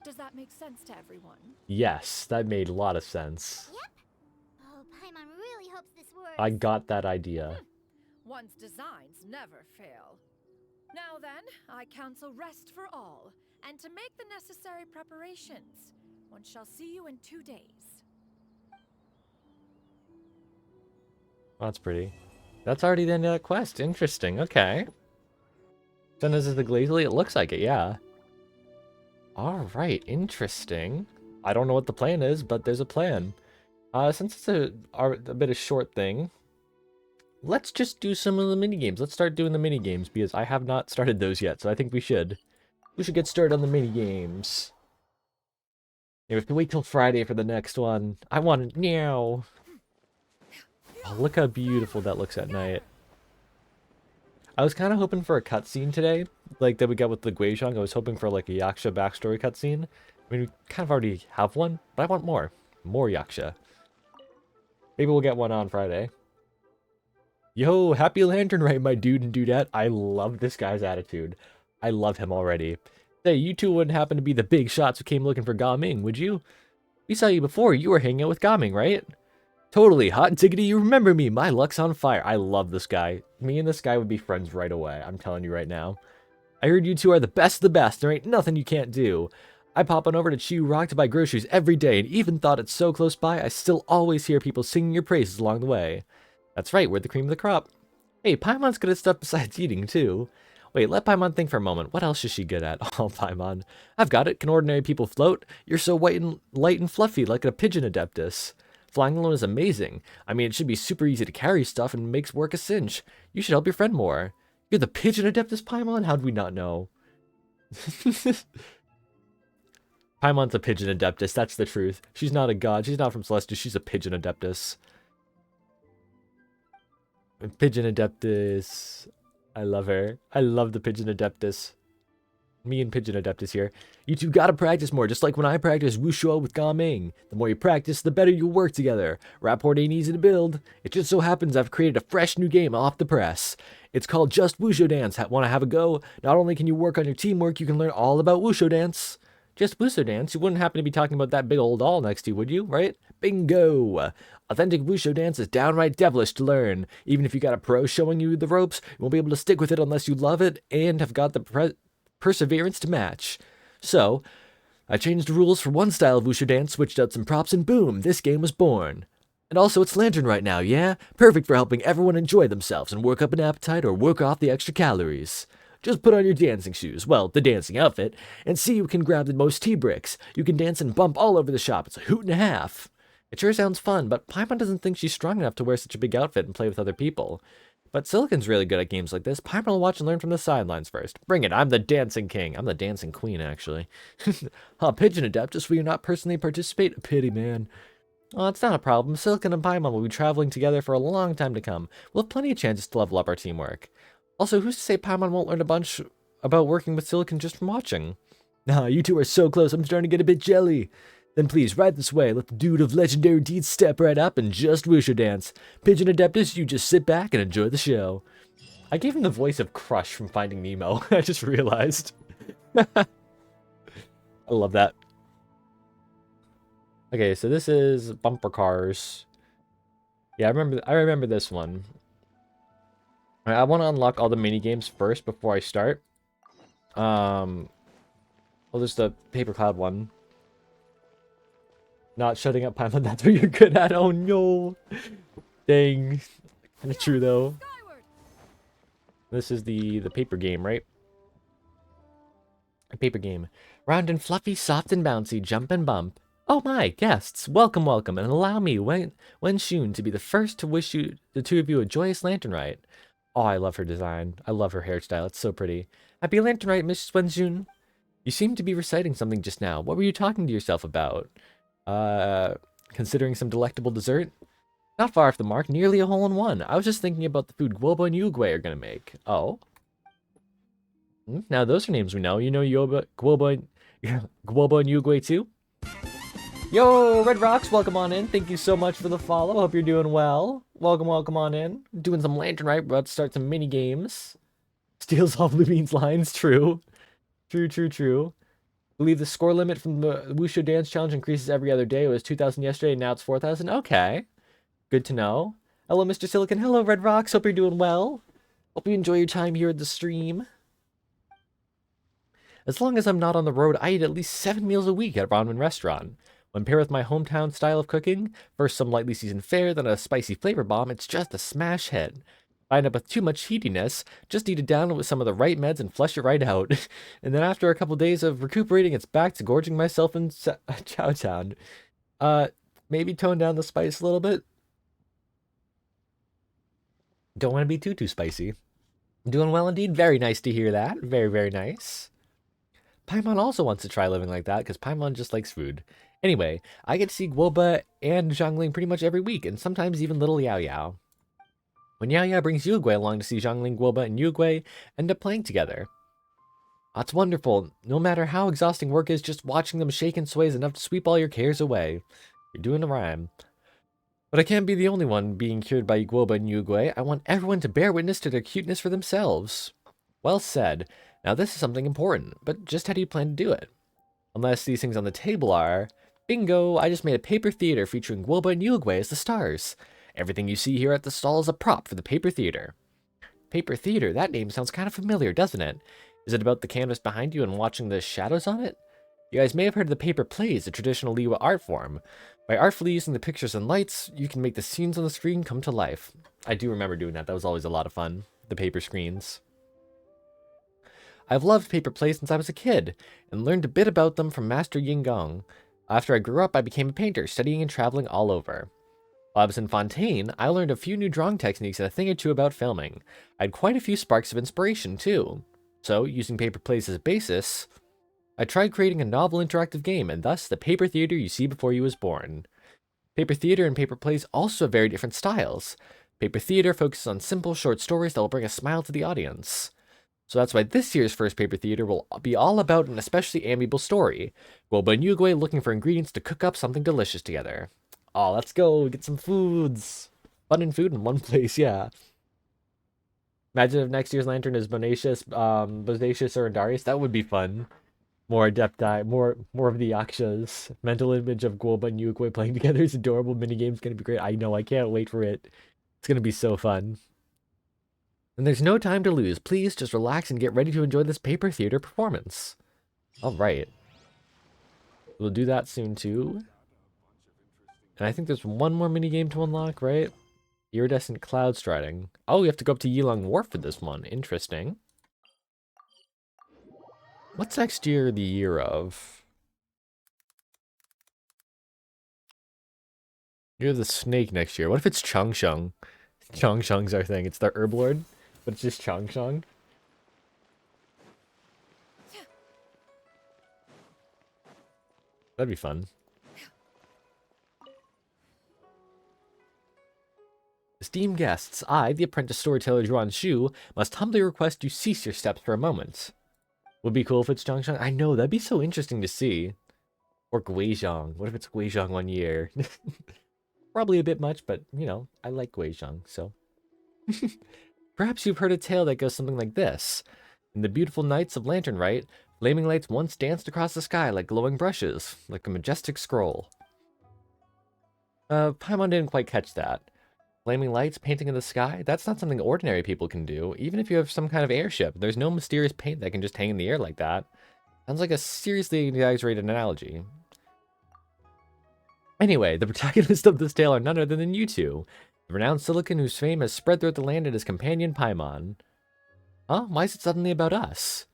Does that make sense to everyone? Yes, that made a lot of sense. Yep. Oh, Paimon really hopes this works. I got that idea. One's designs never fail. Now then, I counsel rest for all, and to make the necessary preparations. One shall see you in 2 days. Oh, that's pretty. That's already the end of that quest. Interesting. Okay. Done as the Glazely? It looks like it, yeah. Alright, interesting. I don't know what the plan is, but there's a plan. Since it's a bit of short thing, let's just do some of the mini games. Let's start doing the mini games because I have not started those yet, so I think we should. We should get started on the mini games. We have to wait till Friday for the next one. I want it now. Oh, look how beautiful that looks at night. I was kind of hoping for a cutscene today, like that we got with the Guizhong. I was hoping for like a Yaksha backstory cutscene. I mean, we kind of already have one, but I want more. More Yaksha. Maybe we'll get one on Friday. Yo, happy Lantern Rite, my dude and dudette. I love this guy's attitude. I love him already. Say, you two wouldn't happen to be the big shots who came looking for Gaming, would you? We saw you before. You were hanging out with Gaming, right? Totally. Hot and tickety, you remember me. My luck's on fire. I love this guy. Me and this guy would be friends right away. I'm telling you right now. I heard you two are the best of the best. There ain't nothing you can't do. I pop on over to Chew Rock to buy groceries every day, and even thought it's so close by, I still always hear people singing your praises along the way. That's right, we're the cream of the crop. Hey, Paimon's good at stuff besides eating, too. Wait, let Paimon think for a moment. What else is she good at? Oh, Paimon. I've got it. Can ordinary people float? You're so light and fluffy, like a pigeon adeptus. Flying alone is amazing. I mean, it should be super easy to carry stuff and makes work a cinch. You should help your friend more. You're the pigeon adeptus, Paimon? How'd we not know? Paimon's a pigeon adeptus, that's the truth. She's not a god, she's not from Celestia, she's a pigeon adeptus. Pigeon adeptus. I love her. I love the pigeon adeptus. Me and pigeon adeptus here. You two gotta practice more, just like when I practice Wushu with Gaming. The more you practice, the better you'll work together. Rapport ain't easy to build. It just so happens I've created a fresh new game off the press. It's called Just Wushu Dance. Wanna have a go? Not only can you work on your teamwork, you can learn all about Wushu Dance. Just Wushu Dance? You wouldn't happen to be talking about that big old doll next to you, would you? Right? Bingo! Authentic Wushu Dance is downright devilish to learn. Even if you got a pro showing you the ropes, you won't be able to stick with it unless you love it and have got the perseverance to match. So, I changed the rules for one style of Wushu Dance, switched out some props, and boom, this game was born. And also, it's Lantern right now, yeah? Perfect for helping everyone enjoy themselves and work up an appetite or work off the extra calories. Just put on your dancing shoes, well, the dancing outfit, and see who can grab the most T-bricks. You can dance and bump all over the shop. It's a hoot and a half. It sure sounds fun, but Paimon doesn't think she's strong enough to wear such a big outfit and play with other people. But Silicon's really good at games like this. Paimon will watch and learn from the sidelines first. Bring it, I'm the dancing king. I'm the dancing queen, actually. Pigeon Adeptus, will you not personally participate? Pity, man. Oh, it's not a problem. Silicon and Paimon will be traveling together for a long time to come. We'll have plenty of chances to level up our teamwork. Also, who's to say Paimon won't learn a bunch about working with Silicon just from watching? Nah, you two are so close, I'm starting to get a bit jelly. Then please, right this way, let the dude of legendary deeds step right up and just Wushu Dance. Pigeon Adeptus, you just sit back and enjoy the show. I gave him the voice of Crush from Finding Nemo. I just realized. I love that. Okay, so this is bumper cars. Yeah, I remember this one. Alright, I want to unlock all the mini games first before I start. Well, there's the Paper Cloud one. Not shutting up Paimon, that's what you're good at. Oh no. Dang. Kinda true though. This is the paper game, right? A paper game. Round and fluffy, soft and bouncy, jump and bump. Oh my, guests, welcome, welcome, and allow me, Wen Shun, to be the first to wish you, the two of you, a joyous Lantern Rite. Oh, I love her design. I love her hairstyle. It's so pretty. Happy Lantern Rite, Mrs. Wen Shun. You seemed to be reciting something just now. What were you talking to yourself about? Considering some delectable dessert? Not far off the mark, nearly a hole-in-one. I was just thinking about the food Guobo and Uguay are gonna make. Oh? Now those are names we know. You know Yoba, Guoba, Guoba and Yugwe too? Yo, Red Rocks, welcome on in. Thank you so much for the follow. Hope you're doing well. Welcome on in. Doing some Lantern Rite. We're about to start some mini games. Steals all Blue Bean's lines. True. True. Believe the score limit from the Wushu Dance Challenge increases every other day. It was 2,000 yesterday, and now it's 4,000. Okay. Good to know. Hello, Mr. Silicon. Hello, Red Rocks. Hope you're doing well. Hope you enjoy your time here at the stream. As long as I'm not on the road, I eat at least 7 meals a week at a ramen restaurant. When paired with my hometown style of cooking, first some lightly seasoned fare, then a spicy flavor bomb, it's just a smash hit. If I end up with too much heatiness, just need to down it with some of the right meds and flush it right out. And then after a couple days of recuperating, it's back to gorging myself in Chowtown. Maybe tone down the spice a little bit. Don't want to be too spicy. Doing well indeed. Very nice to hear that. Very nice. Paimon also wants to try living like that because Paimon just likes food. Anyway, I get to see Guoba and Zhongling pretty much every week, and sometimes even little Yao Yao. When Yao Yao brings Yugui along to see Zhongling, Guoba, and Yugui end up playing together. That's wonderful. No matter how exhausting work is, just watching them shake and sway is enough to sweep all your cares away. You're doing a rhyme. But I can't be the only one being cured by Guoba and Yugui. I want everyone to bear witness to their cuteness for themselves. Well said. Now this is something important, but just how do you plan to do it? Unless these things on the table are... Bingo! I just made a paper theater featuring Guoba and Yugui as the stars. Everything you see here at the stall is a prop for the paper theater. Paper theater, that name sounds kind of familiar, doesn't it? Is it about the canvas behind you and watching the shadows on it? You guys may have heard of the paper plays, a traditional Liwa art form. By artfully using the pictures and lights, you can make the scenes on the screen come to life. I do remember doing that. That was always a lot of fun. The paper screens. I've loved paper plays since I was a kid, and learned a bit about them from Master Yingong. After I grew up, I became a painter, studying and traveling all over. While I was in Fontaine, I learned a few new drawing techniques and a thing or two about filming. I had quite a few sparks of inspiration, too. So, using paper plays as a basis, I tried creating a novel interactive game, and thus the paper theater you see before you was born. Paper theater and paper plays also have very different styles. Paper theater focuses on simple, short stories that will bring a smile to the audience. So that's why this year's first paper theater will be all about an especially amiable story. Guoba and Yugui looking for ingredients to cook up something delicious together. Oh, let's go get some foods. Fun and food in one place, yeah. Imagine if next year's lantern is Bodacious or Darius. That would be fun. More Adepti, more of the Yakshas. Mental image of Guoba and Yugui playing together is adorable. Minigame's gonna be great. I know, I can't wait for it. It's gonna be so fun. And there's no time to lose. Please just relax and get ready to enjoy this paper theater performance. Alright. We'll do that soon too. And I think there's one more minigame to unlock, right? Iridescent cloud striding. Oh, we have to go up to Yilong Wharf for this one. Interesting. What's next year the year of? Year of the snake next year. What if it's Changsheng? Changsheng's our thing. It's the herb lord, but it's just Changsheng. That'd be fun. Esteemed guests, I, the apprentice storyteller Zhuan Shu, must humbly request you cease your steps for a moment. Would be cool if it's Changsheng. I know, that'd be so interesting to see. Or Guizhong. What if it's Guizhong one year? Probably a bit much, but, you know, I like Guizhong, so. Perhaps you've heard a tale that goes something like this. In the beautiful nights of Lantern Rite, flaming lights once danced across the sky like glowing brushes, like a majestic scroll. Paimon didn't quite catch that. Flaming lights painting in the sky? That's not something ordinary people can do. Even if you have some kind of airship, there's no mysterious paint that can just hang in the air like that. Sounds like a seriously exaggerated analogy. Anyway, the protagonists of this tale are none other than you two. The renowned Silicon whose fame has spread throughout the land and his companion Paimon. Huh? Why is it suddenly about us?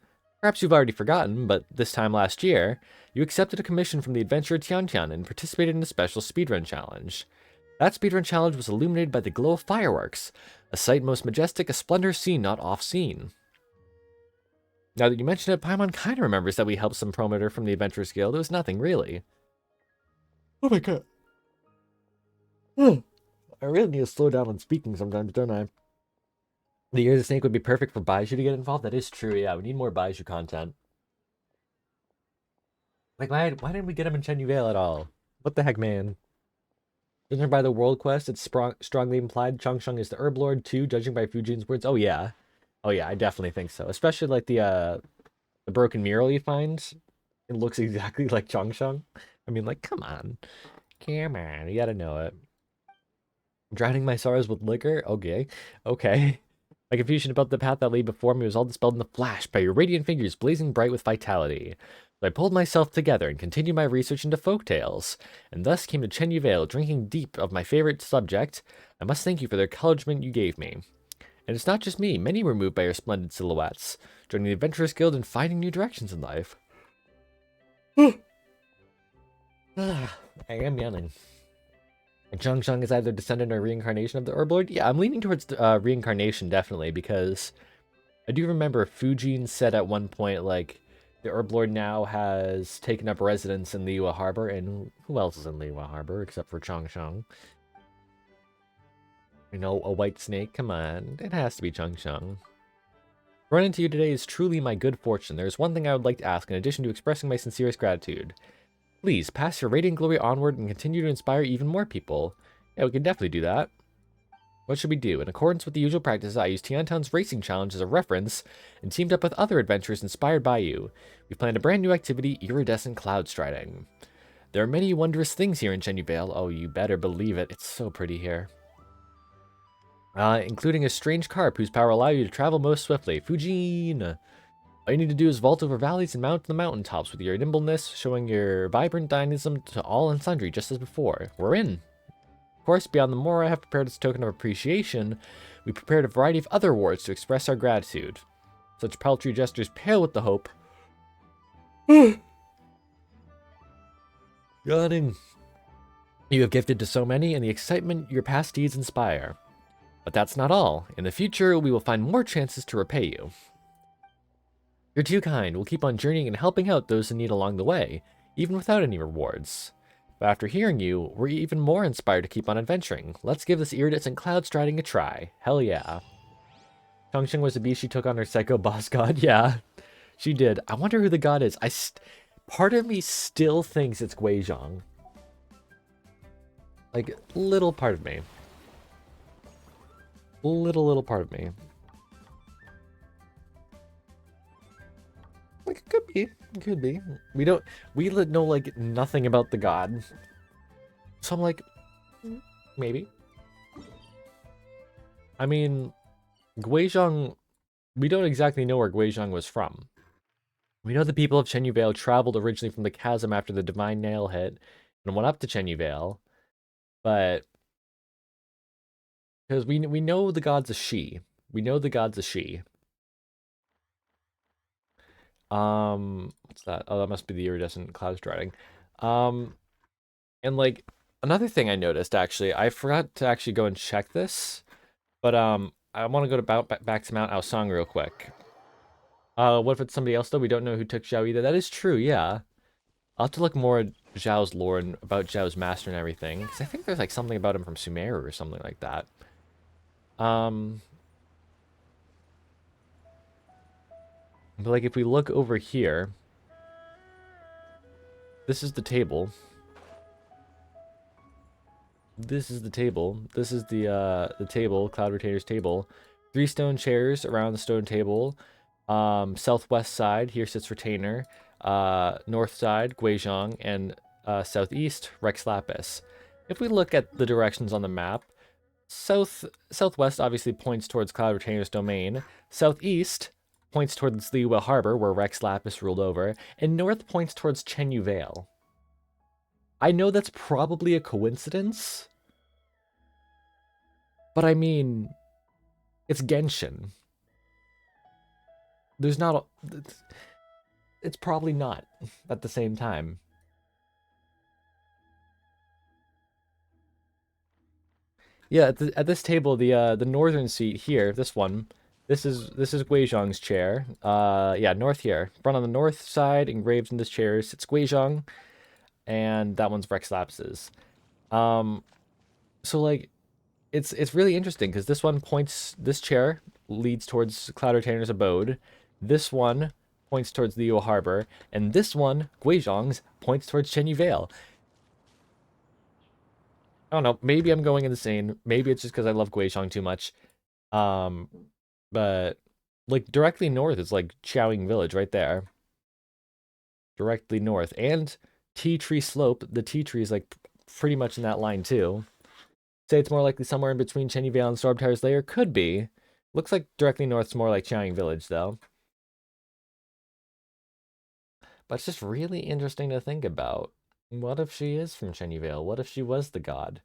Perhaps you've already forgotten, but this time last year, you accepted a commission from the adventurer Tiantian and participated in a special speedrun challenge. That speedrun challenge was illuminated by the glow of fireworks, a sight most majestic, a splendor seen not oft seen. Now that you mention it, Paimon kinda remembers that we helped some promoter from the Adventurers Guild. It was nothing, really. Oh my god. I really need to slow down on speaking sometimes, don't I? The Ear of the Snake would be perfect for Baiju to get involved. That is true. Yeah, we need more Baiju content. Like, why didn't we get him in Chen Vale at all? What the heck, man? Judging by the world quest, it's strongly implied Changsheng is the Herb Lord too, judging by Fujin's words. Oh yeah. Oh yeah, I definitely think so. Especially like the broken mural you find. It looks exactly like Changsheng. I mean, like, come on. Come on, you gotta know it. Drowning my sorrows with liquor? Okay. Okay. My confusion about the path that lay before me was all dispelled in a flash by your radiant figures blazing bright with vitality. So I pulled myself together and continued my research into folk tales, and thus came to Chen Vale, drinking deep of my favorite subject. I must thank you for the encouragement you gave me. And it's not just me, many were moved by your splendid silhouettes, joining the Adventurers Guild and finding new directions in life. I am yawning. Zhang is either descendant or reincarnation of the Herb Lord? Yeah, I'm leaning towards reincarnation, definitely, because I do remember Fujin said at one point, like, the Herb Lord now has taken up residence in Liyue Harbor, and who else is in Liyue Harbor except for Changsheng? You know, a white snake? Come on, it has to be Changsheng. Running into you today is truly my good fortune. There's one thing I would like to ask in addition to expressing my sincerest gratitude. Please, pass your radiant glory onward and continue to inspire even more people. Yeah, we can definitely do that. What should we do? In accordance with the usual practice, I used Tiantan's Racing Challenge as a reference and teamed up with other adventures inspired by you. We've planned a brand new activity, iridescent cloud striding. There are many wondrous things here in Shenyu Vale. Oh, you better believe it. It's so pretty here. Including a strange carp whose power will allow you to travel most swiftly. Fujin! All you need to do is vault over valleys and mount the mountaintops with your nimbleness, showing your vibrant dynamism to all and sundry, just as before. We're in. Of course, beyond the more I have prepared as a token of appreciation, we prepared a variety of other awards to express our gratitude. Such paltry gestures pale with the hope. Yawning. You have gifted to so many, and the excitement your past deeds inspire. But that's not all. In the future, we will find more chances to repay you. You're too kind. We'll keep on journeying and helping out those in need along the way, even without any rewards. But after hearing you, we're even more inspired to keep on adventuring. Let's give this iridescent cloud striding a try. Hell yeah. Chongqing was a beast. She took on her psycho boss god. Yeah, she did. I wonder who the god is. Part of me still thinks it's Guizhong. Like, little part of me. Little part of me. Like, it could be. It could be. We know, like, nothing about the god. So I'm like, maybe. I mean, Guizhong, we don't exactly know where Guizhong was from. We know the people of Shenyu Vale traveled originally from the chasm after the divine nail hit and went up to Shenyu Vale, but because we know the god's a she. We know the god's a she. What's that? Oh, that must be the iridescent cloud striding. And like another thing I noticed actually, I forgot to actually go and check this, but I want to go to back to Mount Aosang real quick. What if it's somebody else though? We don't know who took Zhao either. That is true, yeah. I'll have to look more at Zhao's lore and about Zhao's master and everything, because I think there's like something about him from Sumeru or something like that. But like if we look over here, this is the table. This is the table. This is the table, Cloud Retainer's table. 3 stone chairs around the stone table. Southwest side, here sits Retainer. North side, Guizhong, and southeast, Rex Lapis. If we look at the directions on the map, southwest obviously points towards Cloud Retainer's domain. Southeast points towards Liyue Harbor, where Rex Lapis ruled over, and north points towards Shenyu Vale. I know that's probably a coincidence, but I mean, it's Genshin. There's not a... It's probably not at the same time. Yeah, at this table, the northern seat here, this one, this is Guizhong's chair. Yeah, north here. Front on the north side, engraved in this chair, sits Guizhong, and that one's Rex Laps's. So like, it's really interesting because this one points, this chair leads towards Clouder Tanner's abode. This one points towards the Yule Harbor, and this one, Guizhong's, points towards Chenyu Vale. I don't know, maybe I'm going insane. Maybe it's just because I love Guizhong too much. But like directly north is like Qiaoying Village right there. Directly north. And Tea Tree Slope, the tea tree is like pretty much in that line too. Say it's more likely somewhere in between Chenyu Vale and Storm Tower's Lair? Could be. Looks like directly north's more like Qiaoying Village though. But it's just really interesting to think about. What if she is from Chenyu Vale? What if she was the god?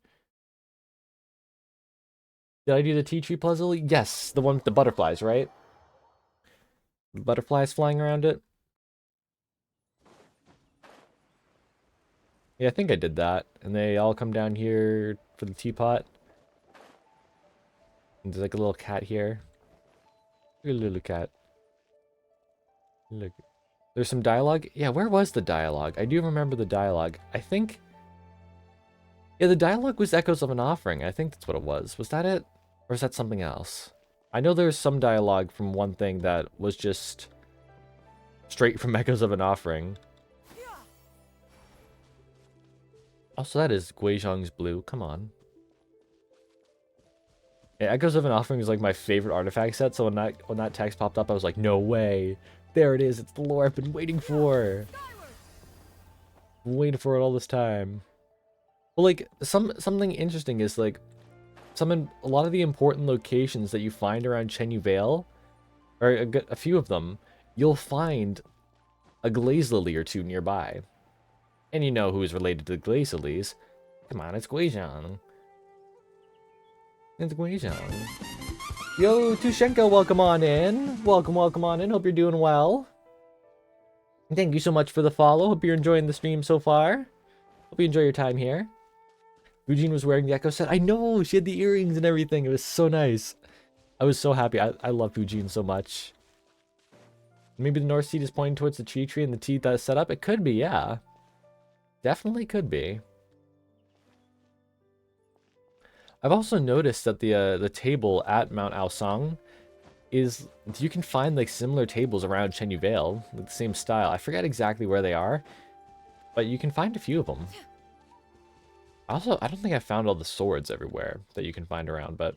Did I do the tea tree puzzle? Yes, the one with the butterflies, right? Butterflies flying around it. Yeah, I think I did that. And they all come down here for the teapot. And there's like a little cat here. Look at a little cat. Look. There's some dialogue. Yeah, where was the dialogue? I do remember the dialogue. I think... Yeah, the dialogue was Echoes of an Offering. I think that's what it was. Was that it? Or is that something else? I know there's some dialogue from one thing that was just straight from Echoes of an Offering. Also, that is Guizhong's blue. Come on. Yeah, Echoes of an Offering is like my favorite artifact set, so when that text popped up, I was like, no way. There it is. It's the lore I've been waiting for. I'm waiting for it all this time. Well, like, something interesting is, like, a lot of the important locations that you find around Chenyu Vale, or a few of them, you'll find a glaze lily or two nearby. And you know who is related to the glaze lilies. Come on, it's Guizhong. It's Guizhong. Yo, Tushenko, welcome on in. Welcome on in. Hope you're doing well. Thank you so much for the follow. Hope you're enjoying the stream so far. Hope you enjoy your time here. Eugene was wearing the Echo set. I know, she had the earrings and everything. It was so nice. I was so happy. I love Eugene so much. Maybe the North Seat is pointing towards the tree and the T that is set up. It could be, yeah. Definitely could be. I've also noticed that the table at Mount Aosang is, you can find like similar tables around Chenyu Vale with the same style. I forget exactly where they are, but you can find a few of them. Also, I don't think I found all the swords everywhere that you can find around, but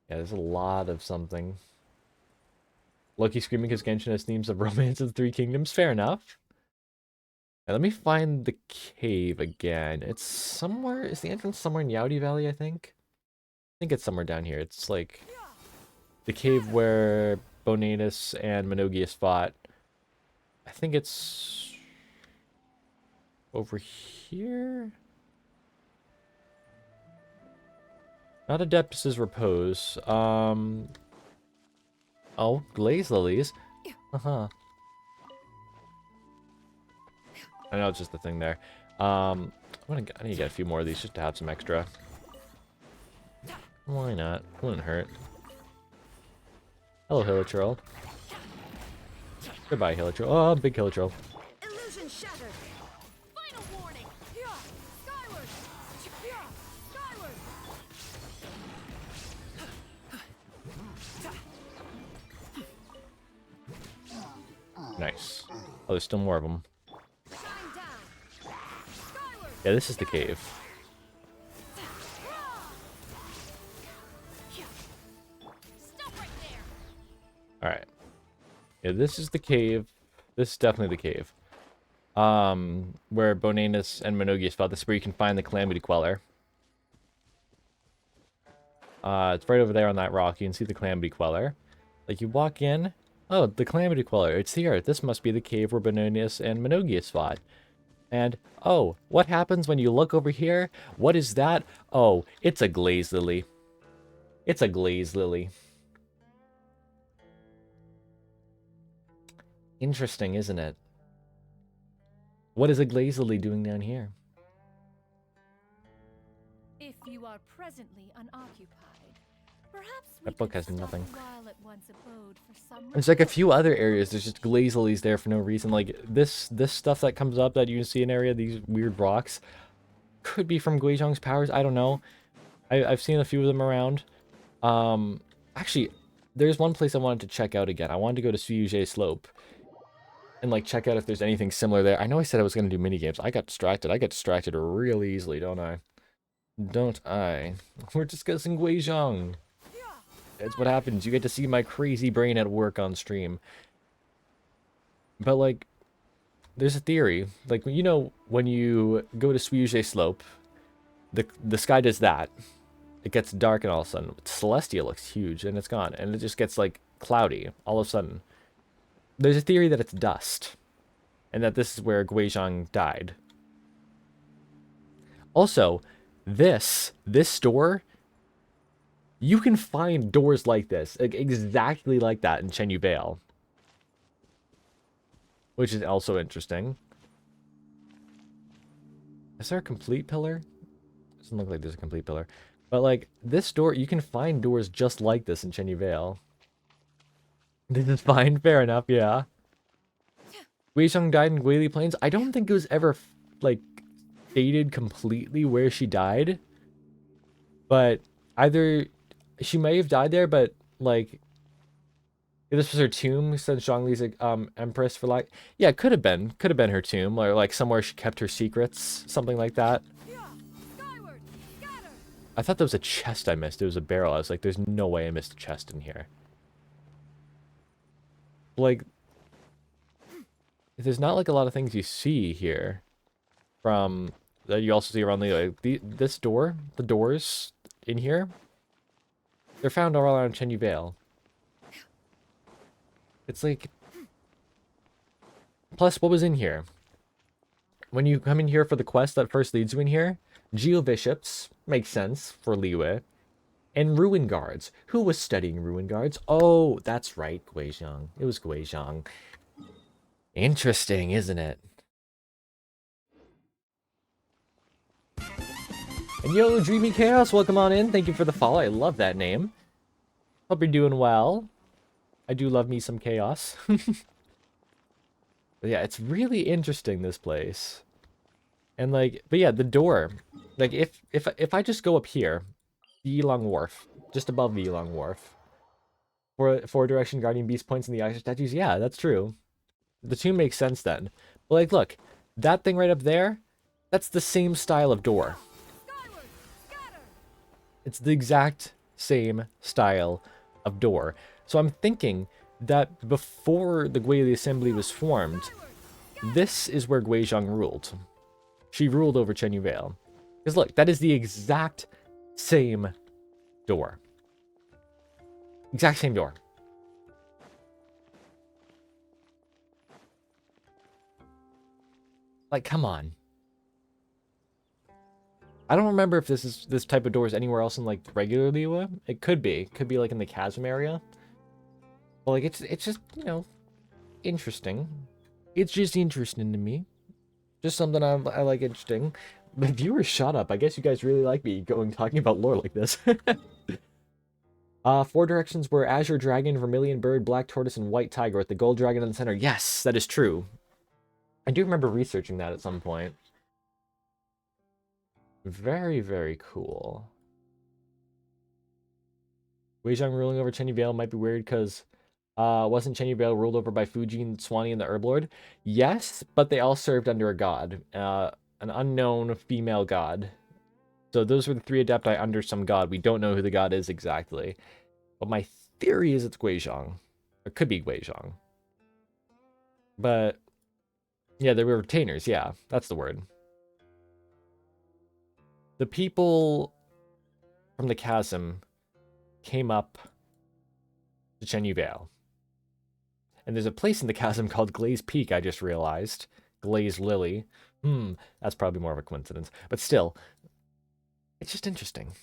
yeah, there's a lot of something. Loki screaming because Genshin has themes of Romance of the Three Kingdoms. Fair enough. Now, let me find the cave again. It's somewhere... Is the entrance somewhere in Yaodi Valley, I think? I think it's somewhere down here. It's like... the cave where Bonanus and Minogius fought. I think it's... over here? Not Adeptus' Repose. Oh, Glaze Lilies. Uh-huh. I know it's just the thing there. I need to get a few more of these just to have some extra. Why not? Wouldn't hurt. Hello, Hilichurl. Goodbye, Hilichurl. Oh, big Hilichurl. Illusion shattered. Final warning. Skyward. Skyward. Nice. Oh, there's still more of them. Yeah, this is the cave. Alright. Yeah, this is the cave. This is definitely the cave. Where Bonanus and Minogius fought. This is where you can find the Calamity Queller. It's right over there on that rock. You can see the Calamity Queller. Like, you walk in. Oh, the Calamity Queller. It's here. This must be the cave where Bonanus and Minogius fought. And, oh, what happens when you look over here? What is that? Oh, it's a glaze lily. It's a glaze lily. Interesting, isn't it? What is a glaze lily doing down here? If you are presently unoccupied, perhaps we That book could has stop nothing. a while at one's abode for some There's like a few other areas. There's just glaze lilies there for no reason. Like this stuff that comes up that you can see in area, these weird rocks, could be from Guizhong's powers. I don't know. I've seen a few of them around. Actually, there's one place I wanted to check out again. I wanted to go to Suije Slope and like check out if there's anything similar there. I know I said I was going to do mini games. I got distracted. I get distracted real easily, don't I? Don't I? We're discussing Guizhong. That's what happens. You get to see my crazy brain at work on stream. But like, there's a theory. Like, you know, when you go to Suije Slope, the sky does that. It gets dark and all of a sudden, Celestia looks huge and it's gone. And it just gets like cloudy all of a sudden. There's a theory that it's dust. And that this is where Guizhong died. Also, this door, you can find doors like this, like exactly like that in Chenyu Vale. Which is also interesting. Is there a complete pillar? Doesn't look like there's a complete pillar. But like, this door, you can find doors just like this in Chenyu Vale. This is fine, fair enough, yeah. Guizhong died in Guili Plains. I don't think it was ever, like, stated completely where she died. But either she may have died there, but like, if this was her tomb, since Zhongli's empress for like, yeah, it could have been her tomb, or like somewhere she kept her secrets, something like that. I thought there was a chest I missed. It was a barrel. I was like, there's no way I missed a chest in here. Like, there's not like a lot of things you see here from that you also see around this door, the doors in here. They're found all around Chenyu Vale. It's like, plus what was in here? When you come in here for the quest that first leads you in here, Geo-bishops, makes sense for Liyue, and Ruin Guards. Who was studying Ruin Guards? Oh, that's right, Guizhong. It was Guizhong. Interesting, isn't it? And yo, Dreamy Chaos, welcome on in. Thank you for the follow. I love that name. Hope you're doing well. I do love me some chaos. But yeah, it's really interesting, this place. And like, but yeah, the door. Like, if I just go up here, the Yilong Wharf, just above the Yilong Wharf, for direction guardian beast points in the eyes of statues, yeah, that's true. The tomb makes sense then. But like, look, that thing right up there, that's the same style of door. It's the exact same style of door. So I'm thinking that before the Guili Assembly was formed, this is where Guizhong ruled. She ruled over Chenyu Vale. Because look, that is the exact same door. Exact same door. Like, come on. I don't remember if this type of door is anywhere else in like regular Liyue. It could be. It could be like in the chasm area. But like it's just, you know, interesting. It's just interesting to me. Just something I like interesting. The viewers shut up. I guess you guys really like me talking about lore like this. Four directions were Azure Dragon, Vermilion Bird, Black Tortoise, and White Tiger with the Gold Dragon in the center. Yes, that is true. I do remember researching that at some point. Very, very cool. Guizhong ruling over Chenyu Vale might be weird because wasn't Chenyu Vale ruled over by Fujin, Swanee, and the Herb Lord? Yes, but they all served under a god. An unknown female god. So those were the three adepti under some god. We don't know who the god is exactly. But my theory is it's Guizhong. It could be Guizhong. But yeah, they were retainers. Yeah, that's the word. The people from the chasm came up to Chenyu Vale. And there's a place in the chasm called Glaze Peak, I just realized. Glaze Lily. That's probably more of a coincidence. But still, it's just interesting.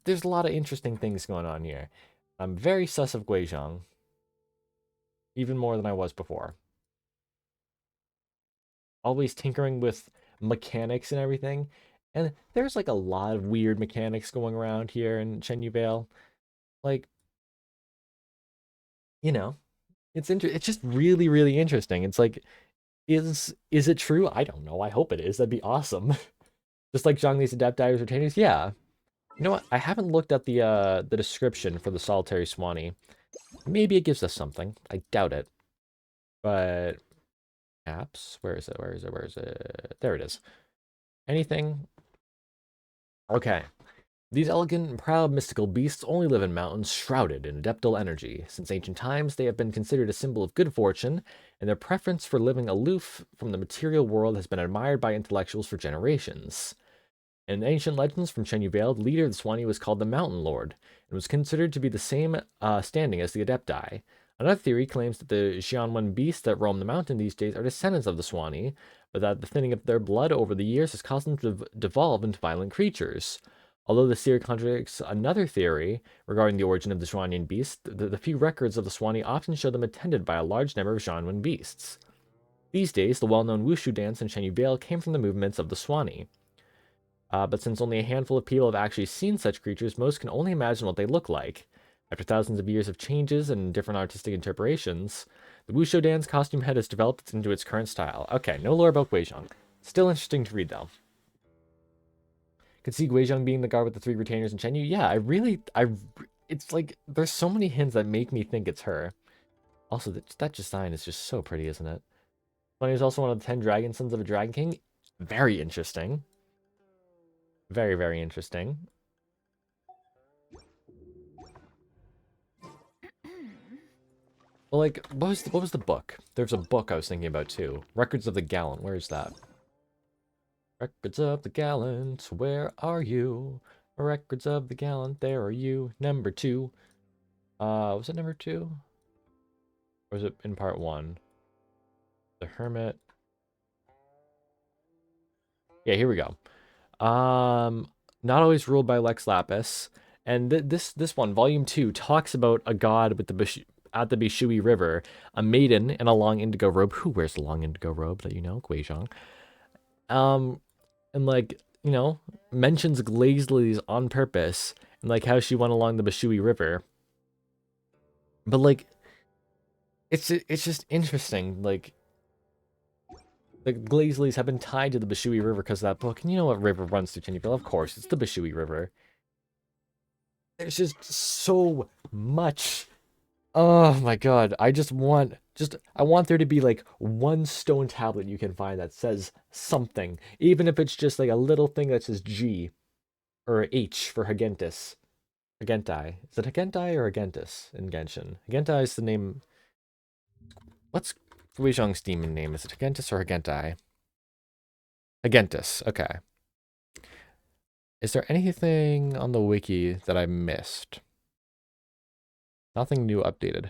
There's a lot of interesting things going on here. I'm very sus of Guizhong. Even more than I was before. Always tinkering with mechanics and everything. And there's like a lot of weird mechanics going around here in Chenyu Vale. Like, you know, it's just really, really interesting. It's like, is it true? I don't know. I hope it is. That'd be awesome. Just like Zhongli's Adepti retainers, yeah. You know what? I haven't looked at the description for the solitary Swanee. Maybe it gives us something. I doubt it. But apps, where is it? Where is it? Where is it? There it is. Anything? Okay. These elegant and proud mystical beasts only live in mountains shrouded in adeptal energy. Since ancient times, they have been considered a symbol of good fortune, and their preference for living aloof from the material world has been admired by intellectuals for generations. In ancient legends from Chen Vale, the leader of the Swanee was called the Mountain Lord, and was considered to be the same standing as the Adepti. Another theory claims that the Xianwen beasts that roam the mountain these days are descendants of the Swanee, but that the thinning of their blood over the years has caused them to devolve into violent creatures. Although this theory contradicts another theory regarding the origin of the Xuanian beasts, the few records of the Swanee often show them attended by a large number of Xianwen beasts. These days, the well-known wushu dance in Shenyu Vale came from the movements of the Swanee. But since only a handful of people have actually seen such creatures, most can only imagine what they look like. After thousands of years of changes and different artistic interpretations, the Wushu dance costume head has developed into its current style. Okay, no lore about Guizhong. Still interesting to read, though. Could see Guizhong being the guard with the 3 retainers in Chenyu. Yeah, it's like, there's so many hints that make me think it's her. Also, that design is just so pretty, isn't it? Funny is also one of the 10 dragon sons of a dragon king. Very interesting. Very, very interesting. Well, like, what was the book? There's a book I was thinking about too. Records of the Gallant. Where is that? Records of the Gallant, where are you? Records of the Gallant, there are you. Number 2. Was it number 2? Or was it in part 1? The Hermit. Yeah, here we go. Not always ruled by Lex Lapis. And this one, volume 2, talks about a god with at the Bishui River, a maiden in a long indigo robe. Who wears a long indigo robe that you know? Guizhong. And like, you know, mentions Glazely's on purpose and like how she went along the Bishui River. But like, it's just interesting. Like, the Glazely's have been tied to the Bishui River because of that book. And you know what river runs through Tinyville? Of course, it's the Bishui River. There's just so much. Oh my god. I want there to be like one stone tablet you can find that says something. Even if it's just like a little thing that says G or H for Hagentis. Hagentai. Is it Hagentai or Hagentis in Genshin? Hagentai is the name. What's Guizhong's demon name? Is it Hagentis or Hagentai? Hagentis. Okay. Is there anything on the wiki that I missed? Nothing new updated.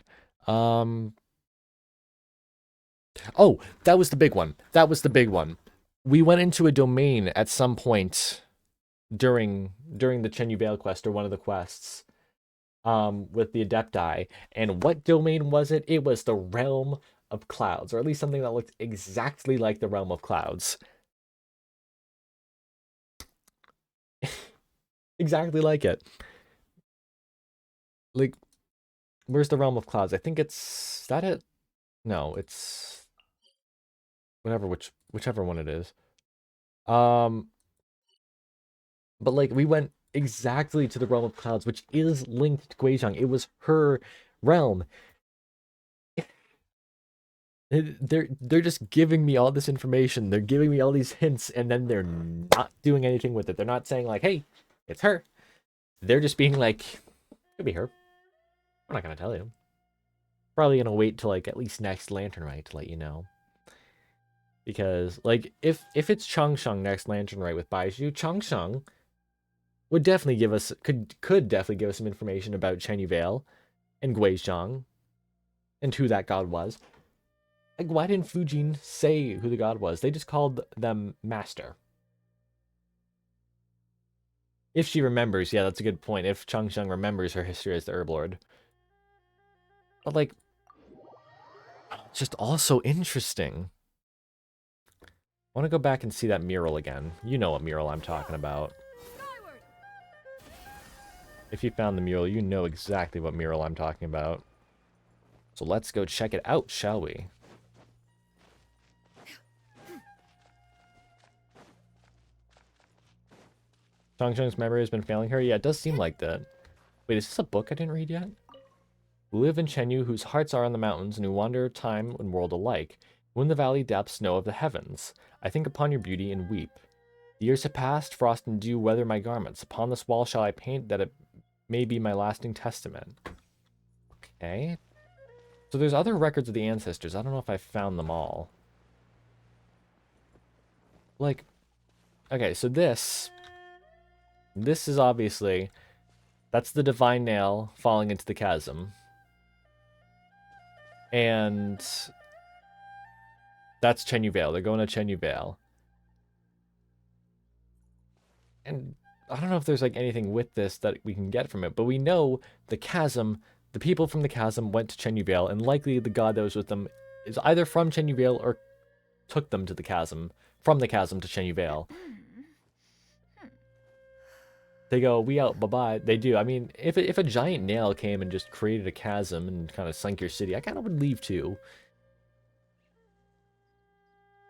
Oh, that was the big one. That was the big one. We went into a domain at some point during the Chenyu Vale quest or one of the quests with the Adepti. And what domain was it? It was the Realm of Clouds, or at least something that looked exactly like the Realm of Clouds. Exactly like it. Like, where's the Realm of Clouds? I think it's... Is that it? No, it's... whichever one it is. But like, we went exactly to the Realm of Clouds, which is linked to Guizhong. It was her realm. They're just giving me all this information. They're giving me all these hints, and then they're not doing anything with it. They're not saying like, hey, it's her. They're just being like, could be her. I'm not gonna tell you. Probably gonna wait till like at least next Lantern Rite to let you know. Because like if it's Changsheng next Lantern Rite with Baizhu, Changsheng would definitely give us could definitely give us some information about Chenyu Vale and Guizhong and who that god was. Like, why didn't Fujin say who the god was? They just called them Master. If she remembers, yeah, that's a good point. If Changsheng remembers her history as the Herb Lord. But, like, it's just all so interesting. I want to go back and see that mural again. You know what mural I'm talking about. If you found the mural, you know exactly what mural I'm talking about. So let's go check it out, shall we? Changchung's memory has been failing her. Yeah, it does seem like that. Wait, is this a book I didn't read yet? Who live in Chenyu, whose hearts are on the mountains, and who wander time and world alike. Who in the valley depths know of the heavens. I think upon your beauty and weep. The years have passed, frost and dew weather my garments. Upon this wall shall I paint that it may be my lasting testament. Okay. So there's other records of the ancestors. I don't know if I found them all. Like, okay, so this is obviously, that's the divine nail falling into the chasm. And that's Chenyu Vale. They're going to Chenyu Vale. And I don't know if there's like anything with this that we can get from it, but we know the chasm, the people from the chasm went to Chenyu Vale, and likely the god that was with them is either from Chenyu Vale or took them to the chasm, from the chasm to Chenyu Vale. They go, we out, bye-bye. They do. I mean, if a giant nail came and just created a chasm and kind of sunk your city, I kind of would leave too.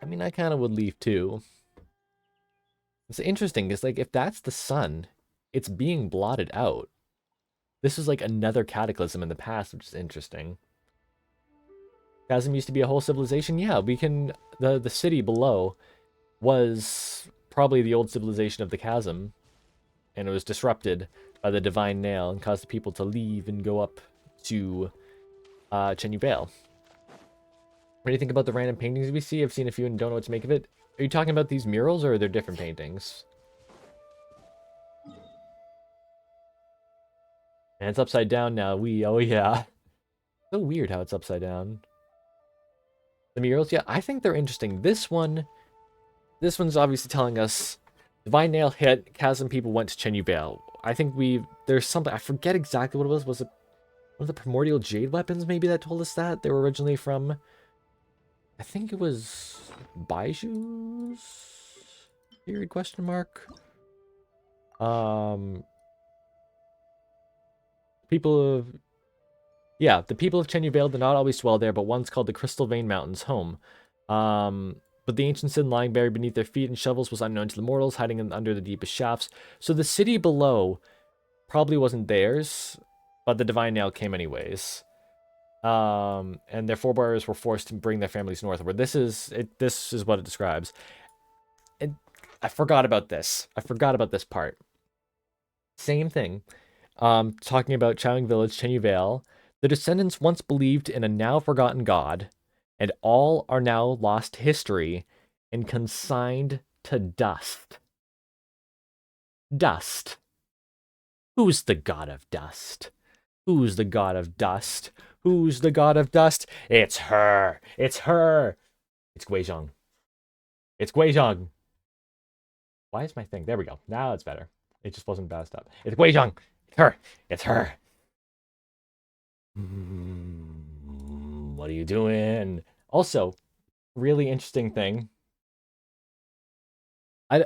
I mean, I kind of would leave too. It's interesting, because like, if that's the sun, it's being blotted out. This is like another cataclysm in the past, which is interesting. Chasm used to be a whole civilization. Yeah, we can... The city below was probably the old civilization of the chasm. And it was disrupted by the divine nail and caused the people to leave and go up to Chenyu Vale. What do you think about the random paintings we see? I've seen a few and don't know what to make of it. Are you talking about these murals, or are there different paintings? And it's upside down now. Oh yeah. So weird how it's upside down. The murals, yeah, I think they're interesting. This one's obviously telling us divine nail hit, chasm people went to Chenyu Vale. I think there's something, I forget exactly what it was. Was it one of the primordial jade weapons maybe that told us that? They were originally from, I think it was Baiju's period question mark. People of, yeah, the people of Chenyu Vale did not always dwell there, but once called the Crystal Vein Mountains home. But the ancient sin lying buried beneath their feet and shovels was unknown to the mortals, hiding under the deepest shafts. So the city below probably wasn't theirs, but the divine nail came anyways. And their forebears were forced to bring their families northward. This is what it describes. And I forgot about this. I forgot about this part. Same thing. Talking about Chowing Village, Chenyu Vale. The descendants once believed in a now forgotten god, and all are now lost to history and consigned to dust. Dust. Who's the god of dust? Who's the god of dust? Who's the god of dust? It's her. It's her. It's Guizhong. It's Guizhong. Why is my thing? There we go. Now it's better. It just wasn't fast up. It's Guizhong. It's her. It's her. What are you doing? Also, really interesting thing.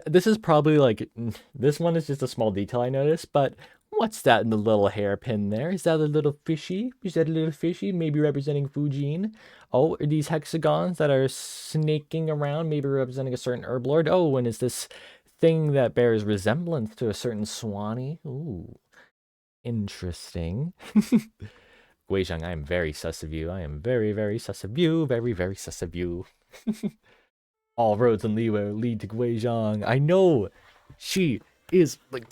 This is probably like, this one is just a small detail I noticed, but what's that in the little hairpin there? Is that a little fishy? Is that a little fishy? Maybe representing Fujin? Oh, are these hexagons that are snaking around, maybe representing a certain herblord? Oh, and is this thing that bears resemblance to a certain Swanee? Ooh, interesting. Guizhong, I am very sus of you. I am very, very sus of you. Very, very sus of you. All roads in Liyue lead to Guizhong. I know. She is like,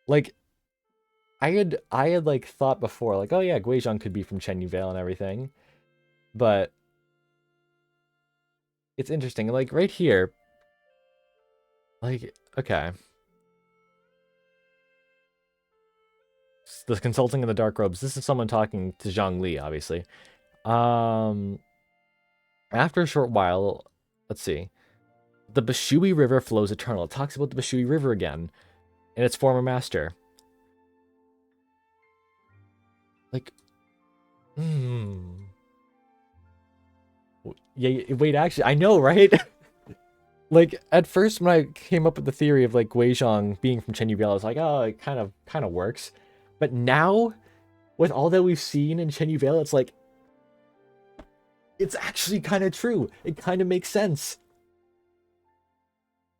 like, I had like thought before, like, oh yeah, Guizhong could be from Chenyu Vale and everything, but it's interesting. Like right here, like, okay. The consulting in the dark robes. This is someone talking to Zhang Li, obviously. After a short while, let's see. The Bashui River flows eternal. It talks about the Bashui River again and its former master. Like, yeah, wait, actually, I know, right? Like, at first when I came up with the theory of like Guizhong being from Chenyu Vale, I was like, oh, it kind of works. But now, with all that we've seen in Chenyu Vale, it's like, it's actually kind of true. It kind of makes sense.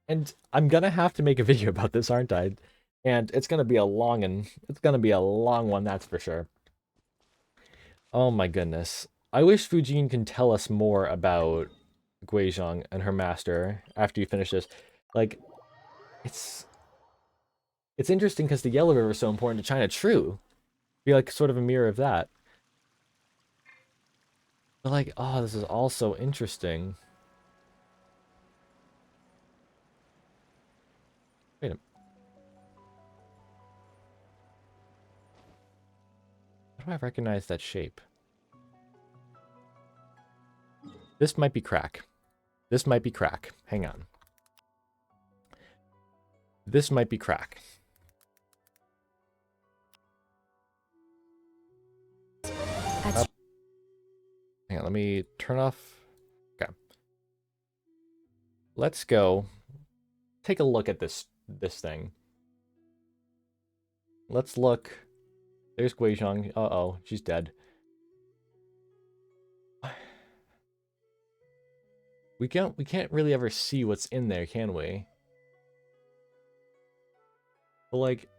And I'm gonna have to make a video about this, aren't I? And it's gonna be a long one, that's for sure. Oh my goodness. I wish Fujin can tell us more about Guizhong and her master after you finish this. Like, it's interesting because the Yellow River is so important to China. True. Be like sort of a mirror of that. But like, oh, this is all so interesting. Wait a minute. How do I recognize that shape? This might be crack. This might be crack. Hang on. This might be crack. Hang on, let me turn off. Okay. Let's go take a look at this thing. Let's look. There's Guizhong. Uh-oh, she's dead. We can't really ever see what's in there, can we? But like,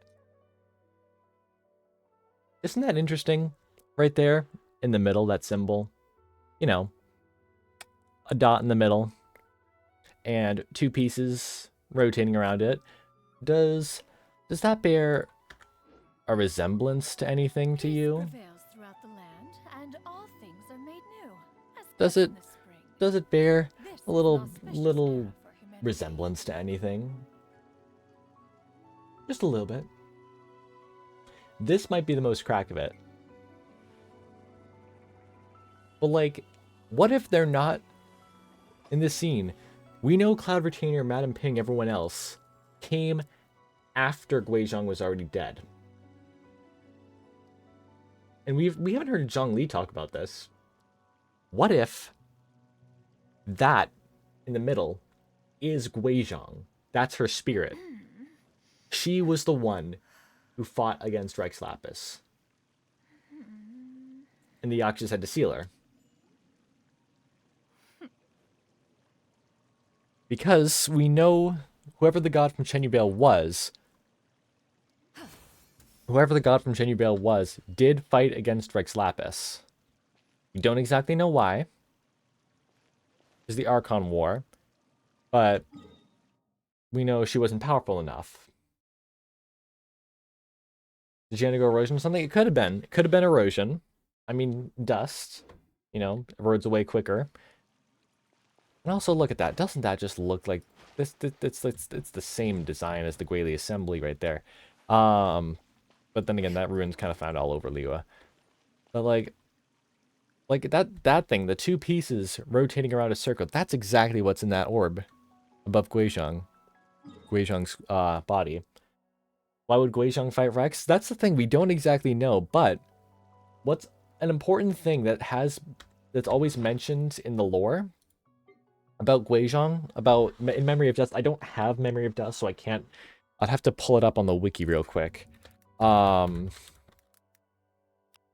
isn't that interesting? Right there in the middle, that symbol. You know, a dot in the middle and two pieces rotating around it. Does that bear a resemblance to anything to you? Prevails throughout the land, and all things are made new. Does especially it in the spring. does it bear This a is little an auspicious era for humanity. resemblance to anything? Just a little bit. This might be the most crack of it. But like, what if they're not in this scene? We know Cloud Retainer, Madame Ping, everyone else came after Guizhong was already dead. And we haven't heard Zhang Li talk about this. What if that in the middle is Guizhong? That's her spirit. She was the one who fought against Rex Lapis. And the Yakshas had to seal her. Because we know whoever the god from Chenubiel was, did fight against Rex Lapis. We don't exactly know why. It's the Archon War. But we know she wasn't powerful enough. Did she undergo erosion or something? It could have been. It could have been erosion. I mean, dust. You know, erodes away quicker. And also look at that. Doesn't that just look like this? It's the same design as the Guili Assembly right there. But then again, that ruin's kind of found all over Liwa. But like that thing, the two pieces rotating around a circle, that's exactly what's in that orb above Guizhong's body. Why would Guizhong fight Rex? That's the thing we don't exactly know, but what's an important thing that's always mentioned in the lore about Guizhong, in Memory of Dust. I don't have Memory of Dust, so I can't. I'd have to pull it up on the wiki real quick. Let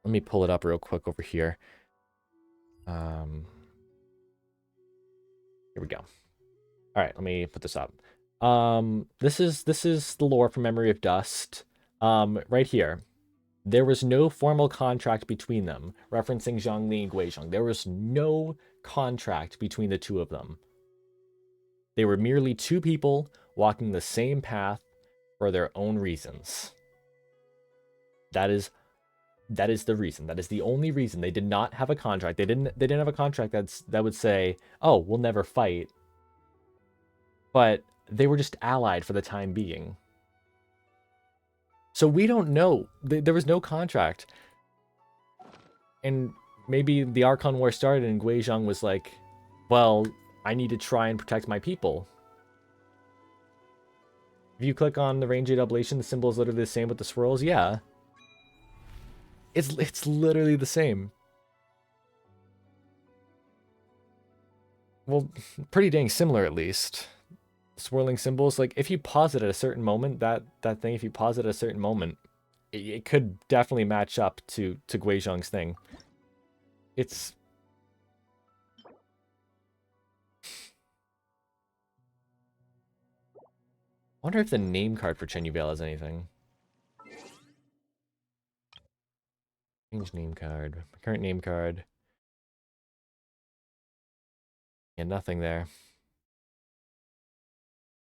me pull it up real quick over here. Here we go. All right, let me put this up. This is the lore from Memory of Dust. Right here. There was no formal contract between them, referencing Zhongli and Guizhong. There was no contract between the two of them. They were merely two people walking the same path for their own reasons. That is the reason. That is the only reason. They did not have a contract. They didn't have a contract that would say, "Oh, we'll never fight." But they were just allied for the time being. So we don't know. There was no contract. And maybe the Archon War started and Guizhong was like, well, I need to try and protect my people. If you click on the Range 8 Oblation, the symbol is literally the same with the swirls. Yeah. It's literally the same. Well, pretty dang similar at least. Swirling symbols, like if you pause it at a certain moment, that thing, if you pause it at a certain moment, it could definitely match up to Guizhong's thing. It's wonder if the name card for Chen Yubel has anything. Change name card. Current name card. Yeah, nothing there.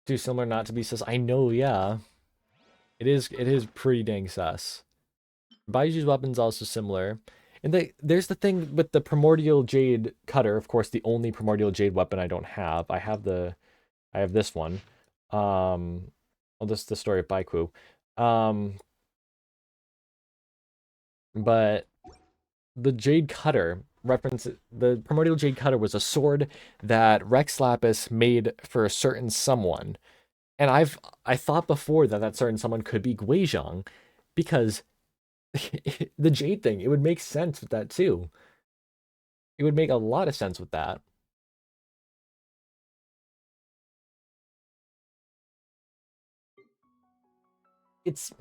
Too similar not to be sus. I know, yeah. It is pretty dang sus. Baiju's weapon's also similar. And there's the thing with the Primordial Jade Cutter, of course, the only Primordial Jade weapon I don't have. I have this one. Well, this is the story of Baiku. But the Jade Cutter the Primordial Jade Cutter was a sword that Rex Lapis made for a certain someone. And I thought before that that certain someone could be Guizhong, because the Jade thing, it would make sense with that too. It would make a lot of sense with that. It's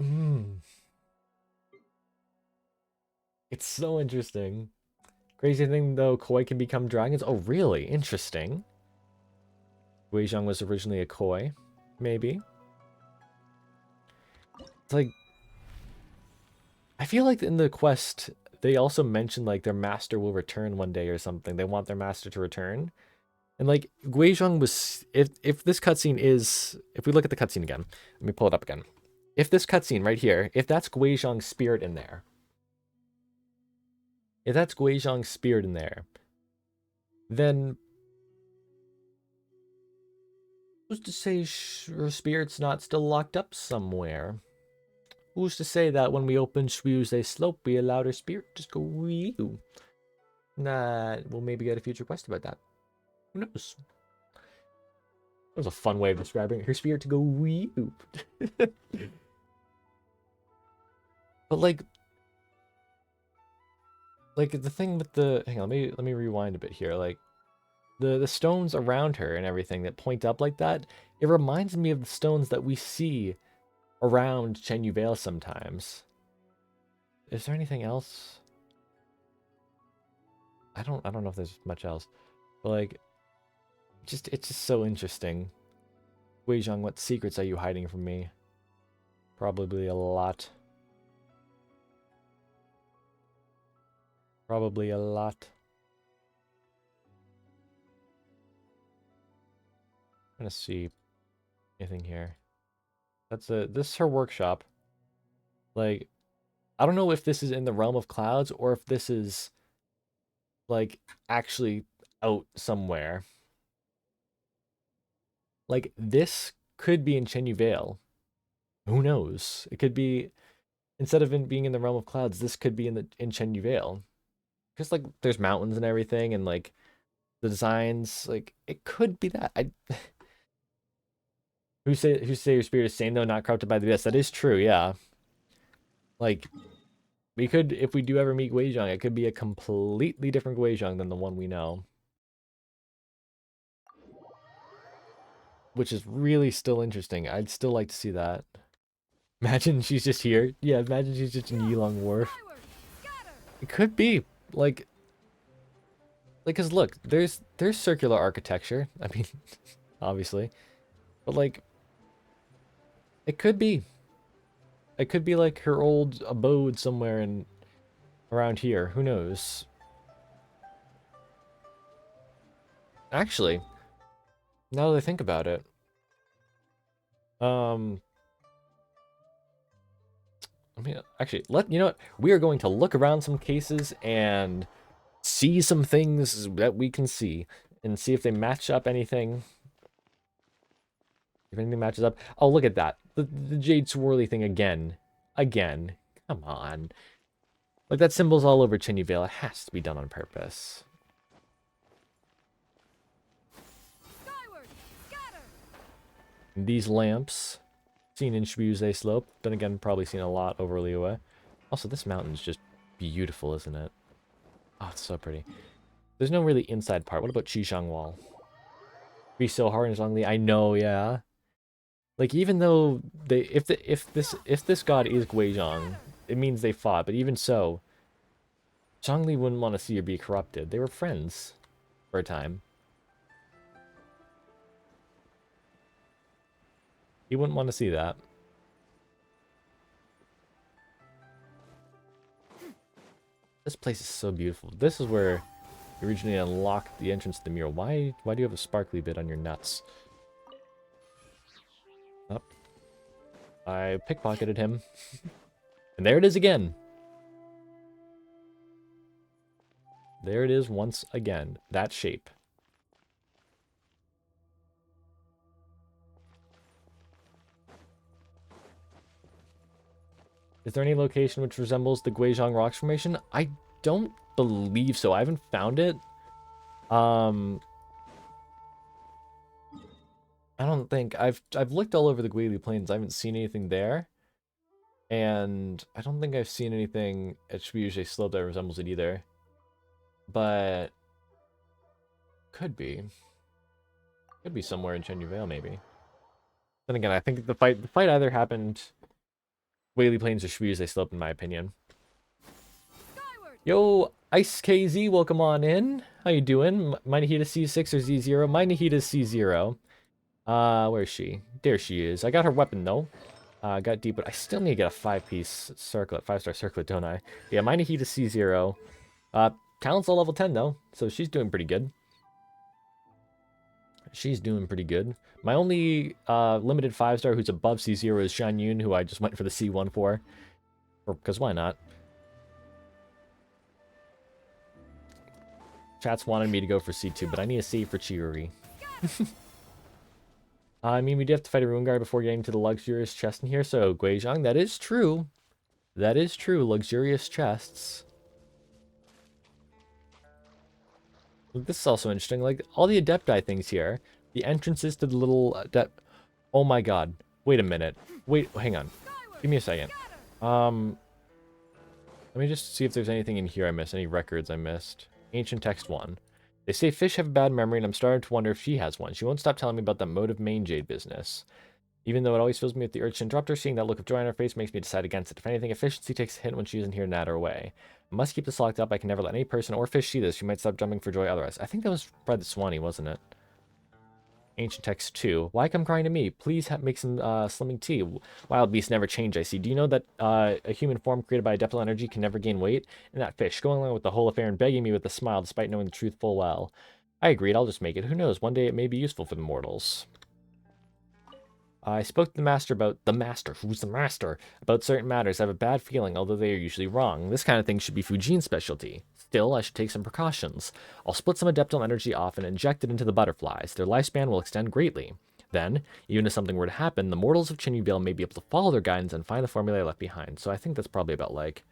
it's so interesting. Crazy thing though, koi can become dragons. Oh, really? Interesting. Guizhong was originally a koi, maybe. It's like, I feel like in the quest they also mentioned like their master will return one day or something. They want their master to return. And like Guizhong was, if this cutscene is, if we look at the cutscene again, let me pull it up again. If this cutscene right here, if that's Guizhong's spirit in there, then who's to say her spirit's not still locked up somewhere? Who's to say that when we open Tuesday Slope, we allowed her spirit just go wee? Nah, we'll maybe get a future quest about that. Who knows? That was a fun way of describing her spirit to go wee. But like the thing with the, hang on, let me rewind a bit here. Like the stones around her and everything that point up like that, it reminds me of the stones that we see around Chen Yu Vale sometimes. Is there anything else? I don't know if there's much else. But like, it's just so interesting. Guizhong, what secrets are you hiding from me? Probably a lot. Probably a lot. I'm gonna see anything here. This is her workshop. Like, I don't know if this is in the realm of clouds or if this is like actually out somewhere. Like, this could be in Chenyu Vale. Who knows? It could be, instead of being in the realm of clouds, this could be in Chenyu Vale. Because like there's mountains and everything, and like the designs, like it could be that. Who say your spirit is sane though, not corrupted by the abyss? That is true, yeah. Like, we could, if we do ever meet Guizhong, it could be a completely different Guizhong than the one we know. Which is really still interesting. I'd still like to see that. Imagine she's just here. Yeah, imagine she's just in Yilong Wharf. It could be. Like, cause look, there's circular architecture. I mean, obviously. But like, it could be. It could be like her old abode somewhere in around here. Who knows? Actually, now that I think about it, I mean, actually, you know what? We are going to look around some cases and see some things that we can see and see if they match up anything. If anything matches up. Oh, look at that. The Jade Swirly thing again. Again. Come on. Like, that symbol's all over Chenyu Vale. It has to be done on purpose. And these lamps, seen in Shibuzei Slope. Then again, probably seen a lot over Liyue. Also, this mountain's just beautiful, isn't it? Oh, it's so pretty. There's no really inside part. What about Qishang Wall? Be so hard and Zhongli. I know, yeah. Like, even though they, if this god is Guizhong, it means they fought. But even so, Zhongli wouldn't want to see her be corrupted. They were friends for a time. He wouldn't want to see that. This place is so beautiful. This is where you originally unlocked the entrance to the mural. Why do you have a sparkly bit on your nuts? Up. I pickpocketed him. And there it is again. There it is once again. That shape. Is there any location which resembles the Guizhong Rocks Formation? I don't believe so. I haven't found it. I don't think I've looked all over the Guili Plains. I haven't seen anything there. And I don't think I've seen anything at Shuushe Slope that resembles it either. But could be. Could be somewhere in Chenyu Vale, maybe. Then again, I think the fight either happened Whaley Plains or Shuushe Slope, in my opinion. Yo, Ice KZ, welcome on in. How you doing? My Nahida C6 or Z0? My Nahida's C0. Where is she? There she is. I got her weapon, though. Got deep, but I still need to get a 5-piece circlet, 5-star circlet, don't I? Yeah, my Nahida C0. Talent's all level 10, though, so she's doing pretty good. She's doing pretty good. My only limited 5-star who's above C0 is Shan Yun, who I just went for the C1 for. Because why not? Chat's wanted me to go for C2, but I need a C for Chiruri. I mean, we do have to fight a Ruin Guard before getting to the luxurious chest in here, so Guizhong, that is true. That is true, luxurious chests. This is also interesting, like, all the Adepti things here, the entrances to the little Adept... Oh my god, wait a minute. Wait, hang on. Give me a second. Let me just see if there's anything in here I missed, any records I missed. Ancient Text 1. They say fish have a bad memory, and I'm starting to wonder if she has one. She won't stop telling me about that motive main jade business. Even though it always fills me with the urge to interrupt her, seeing that look of joy on her face makes me decide against it. If anything, efficiency takes a hint when she isn't here to nat her away. I must keep this locked up. I can never let any person or fish see this. She might stop jumping for joy otherwise. I think that was Fred the Swanee, wasn't it? Ancient Text 2. Why come crying to me? Please make some slimming tea. Wild beasts never change, I see. Do you know that a human form created by adeptal energy can never gain weight? And that fish, going along with the whole affair and begging me with a smile despite knowing the truth full well. I agreed, I'll just make it. Who knows, one day it may be useful for the mortals. I spoke to the master about... The master? Who's the master? About certain matters. I have a bad feeling, although they are usually wrong. This kind of thing should be Fujin's specialty. Still, I should take some precautions. I'll split some adeptal energy off and inject it into the butterflies. Their lifespan will extend greatly. Then, even if something were to happen, the mortals of Chenyu Vale may be able to follow their guidance and find the formulae left behind. So I think that's probably about, like...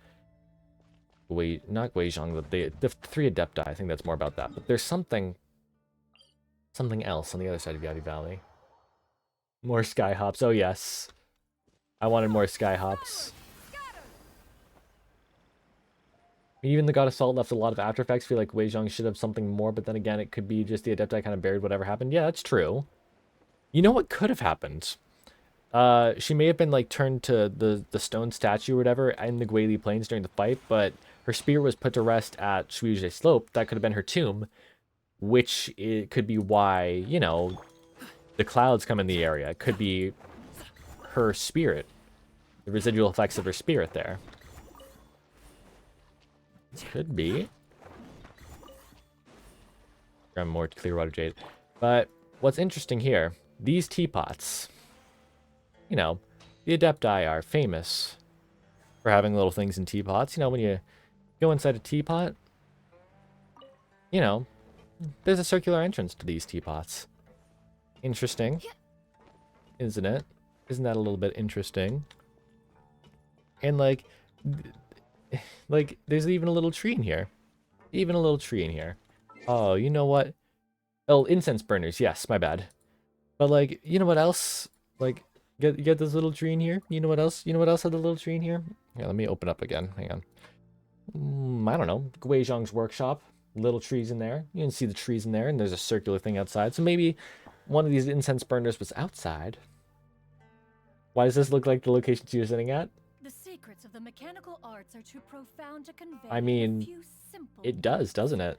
Wait, not Guizhong, but the 3 Adepti. I think that's more about that. But there's something else on the other side of Yadi Valley. More sky hops. Oh, yes. I wanted more sky hops. Even the God of Salt left a lot of after effects. I feel like Guizhong should have something more, but then again, it could be just the Adepti kind of buried whatever happened. Yeah, that's true. You know what could have happened? She may have been, like, turned to the stone statue or whatever in the Guili Plains during the fight, but her spear was put to rest at Shuushe Slope. That could have been her tomb, which it could be why, you know, the clouds come in the area. It could be her spirit, the residual effects of her spirit there. Could be. Grab more Clearwater Jade. But what's interesting here, these teapots, you know, the Adepti are famous for having little things in teapots. You know, when you go inside a teapot, you know, there's a circular entrance to these teapots. Interesting, isn't it? Isn't that a little bit interesting? And like, there's even a little tree in here. Even a little tree in here. Oh, you know what? Oh, incense burners. Yes, my bad. But like, you know what else? Like, get this little tree in here. You know what else? You know what else had the little tree in here? Yeah, let me open up again. Hang on. I don't know. Guizhong's workshop. Little trees in there. You can see the trees in there, and there's a circular thing outside. So maybe one of these incense burners was outside. Why does this look like the location you're sitting at? The secrets of the mechanical arts are too profound to convey. I mean, in a few simple it does, words. doesn't it?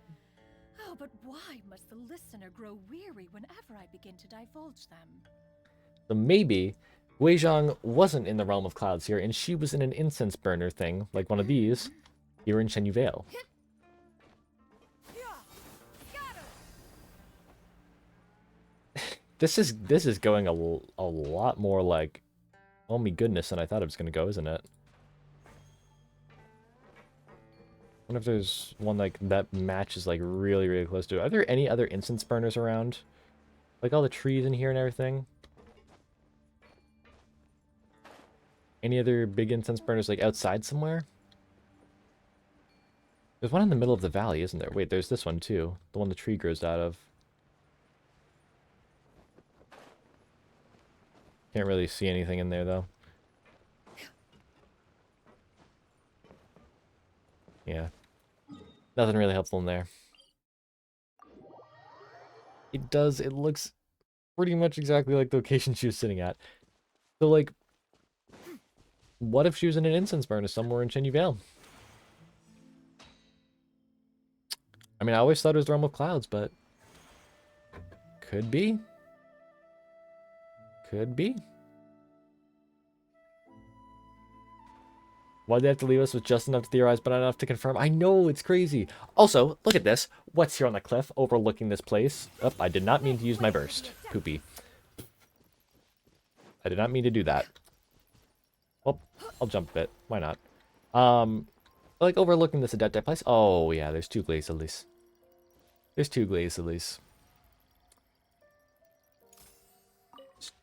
Oh, but why must the listener grow weary whenever I begin to divulge them? So maybe Guizhong wasn't in the realm of clouds here, and she was in an incense burner thing, like one of these, here in Shenyu Vale. This is going a lot more like, oh my goodness, than I thought it was going to go, isn't it? I wonder if there's one like that matches like really, really close to it. Are there any other incense burners around? Like all the trees in here and everything? Any other big incense burners like outside somewhere? There's one in the middle of the valley, isn't there? Wait, there's this one too. The one the tree grows out of. Can't really see anything in there though. Yeah. Nothing really helpful in there. It looks pretty much exactly like the location she was sitting at. So like, what if she was in an incense burner somewhere in Shenyu Vale? I mean, I always thought it was the realm of clouds, but could be. Could be. Why'd they have to leave us with just enough to theorize, but not enough to confirm? I know, it's crazy. Also, look at this. What's here on the cliff overlooking this place? Oh, I did not mean to use my burst. Poopy. I did not mean to do that. Well, I'll jump a bit. Why not? Like overlooking this Adepti place. Oh, yeah, there's two Glaze Lilies. There's two Glaze Lilies.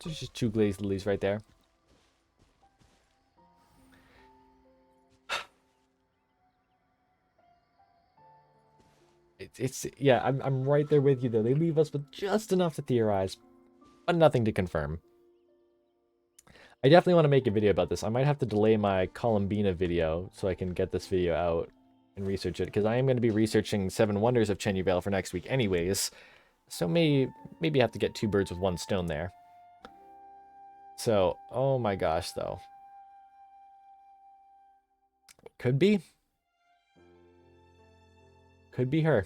There's just two Glaze Lilies right there. Yeah, I'm right there with you though. They leave us with just enough to theorize, but nothing to confirm. I definitely want to make a video about this. I might have to delay my Columbina video so I can get this video out and research it, because I am going to be researching 7 Wonders of Shenyu Vale for next week anyways. So maybe have to get 2 birds with 1 stone there. So, oh my gosh though. Could be. Could be her.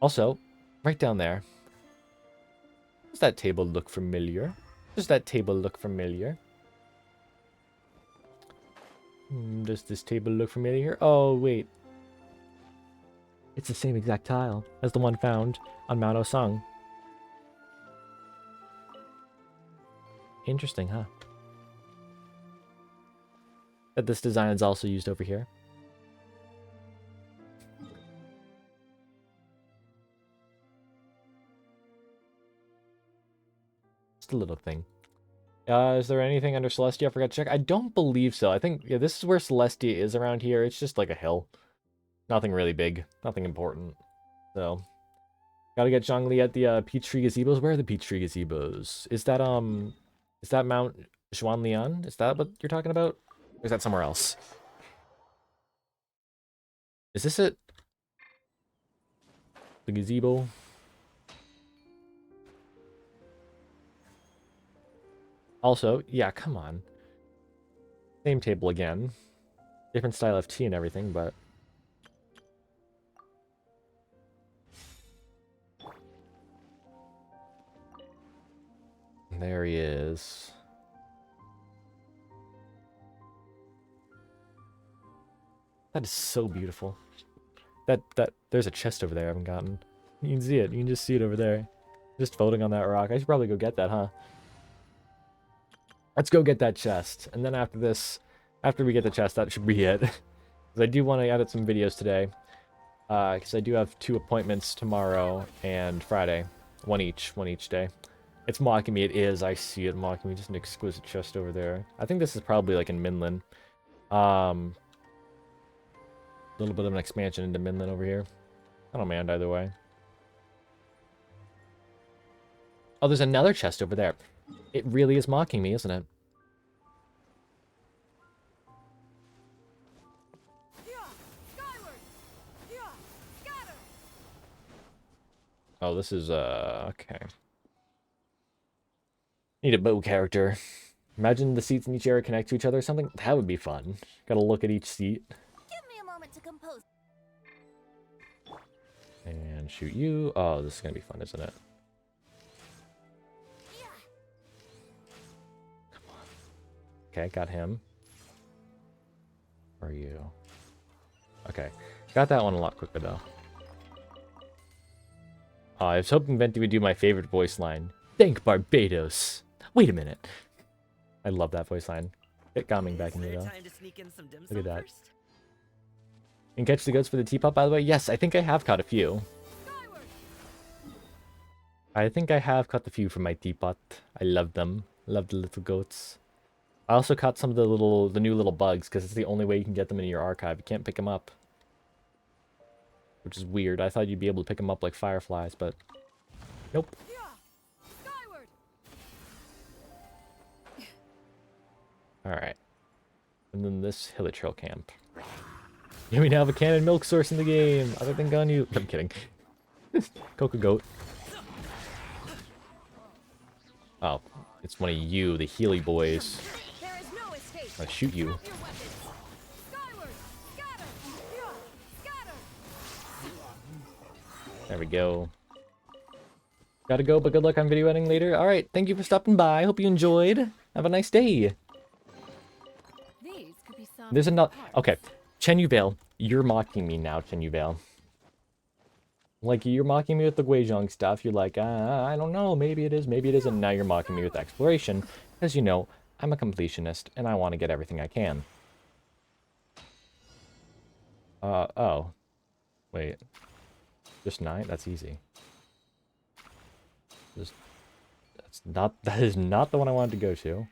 Also, right down there. Does that table look familiar? Does that table look familiar? Does this table look familiar? Oh, wait. It's the same exact tile as the one found on Mount Osung. Interesting, huh? That this design is also used over here. Just a little thing. Is there anything under Celestia I forgot to check? I don't believe so. I think, yeah, this is where Celestia is around here. It's just like a hill. Nothing really big. Nothing important. So, gotta get Zhongli at the Peach Tree Gazebos. Where are the Peach Tree Gazebos? Is that Mount Xuanlian? Is that what you're talking about? Or is that somewhere else? Is this it? The gazebo? Also, yeah, come on. Same table again. Different style of tea and everything, but... There he is. That is so beautiful. There's a chest over there I haven't gotten. You can see it. You can just see it over there. Just floating on that rock. I should probably go get that, huh? Let's go get that chest. And then after this, after we get the chest, that should be it. Because I do want to edit some videos today. Because I do have 2 appointments tomorrow and Friday. One each day. It's mocking me. It is. I see it mocking me. Just an exquisite chest over there. I think this is probably like in Minlin. A little bit of an expansion into Minlin over here. I don't mind either way. Oh, there's another chest over there. It really is mocking me, isn't it? Oh, this is, okay. Need a bow character. Imagine the seats in each area connect to each other or something. That would be fun. Gotta look at each seat. Give me a moment to compose. And shoot you. Oh, this is gonna be fun, isn't it? Okay, got him. Where are you? Okay. Got that one a lot quicker, though. Oh, I was hoping Venti would do my favorite voice line. Thank Barbados. Wait a minute. I love that voice line. Get Gaming back in here, though. Time to sneak in some dim Look at sum that. first? And catch the goats for the teapot, by the way? Yes, I think I have caught a few. I think I have caught the few from my teapot. I love them. Love the little goats. I also caught some of the new little bugs, because it's the only way you can get them in your archive. You can't pick them up. Which is weird. I thought you'd be able to pick them up like fireflies, but nope. Alright. And then this Hilichurl camp. Yeah, we now have a cannon milk source in the game, other than Ganyu. I'm kidding. Coca Goat. Oh, it's one of you, the Healy boys. I'm gonna shoot you. There we go. Gotta go, but good luck on video editing later. Alright, thank you for stopping by. Hope you enjoyed. Have a nice day. There's another... Okay, Chen Yubel, you're mocking me now, Chen Yubel. Like, you're mocking me with the Guizhong stuff. You're like, I don't know, maybe it is, maybe it isn't. Now you're mocking me with exploration. Because, you know, I'm a completionist, and I want to get everything I can. Oh. Wait. Just 9? That's easy. That is not the one I wanted to go to.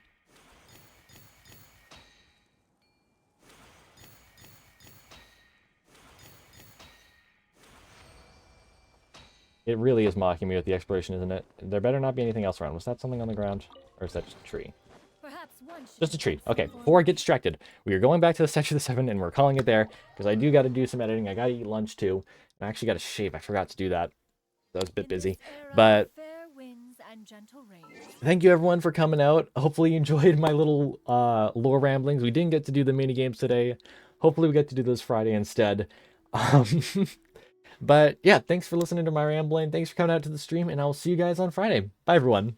It really is mocking me with the exploration, isn't it? There better not be anything else around. Was that something on the ground? Or is that just a tree? Just a tree. Okay, before I get distracted, we are going back to the section of the 7 and we're calling it there. Because I do got to do some editing. I got to eat lunch too. I actually got to shave. I forgot to do that. That was a bit busy. But thank you everyone for coming out. Hopefully you enjoyed my little lore ramblings. We didn't get to do the mini games today. Hopefully we get to do those Friday instead. But yeah, thanks for listening to my rambling. Thanks for coming out to the stream, and I will see you guys on Friday. Bye, everyone.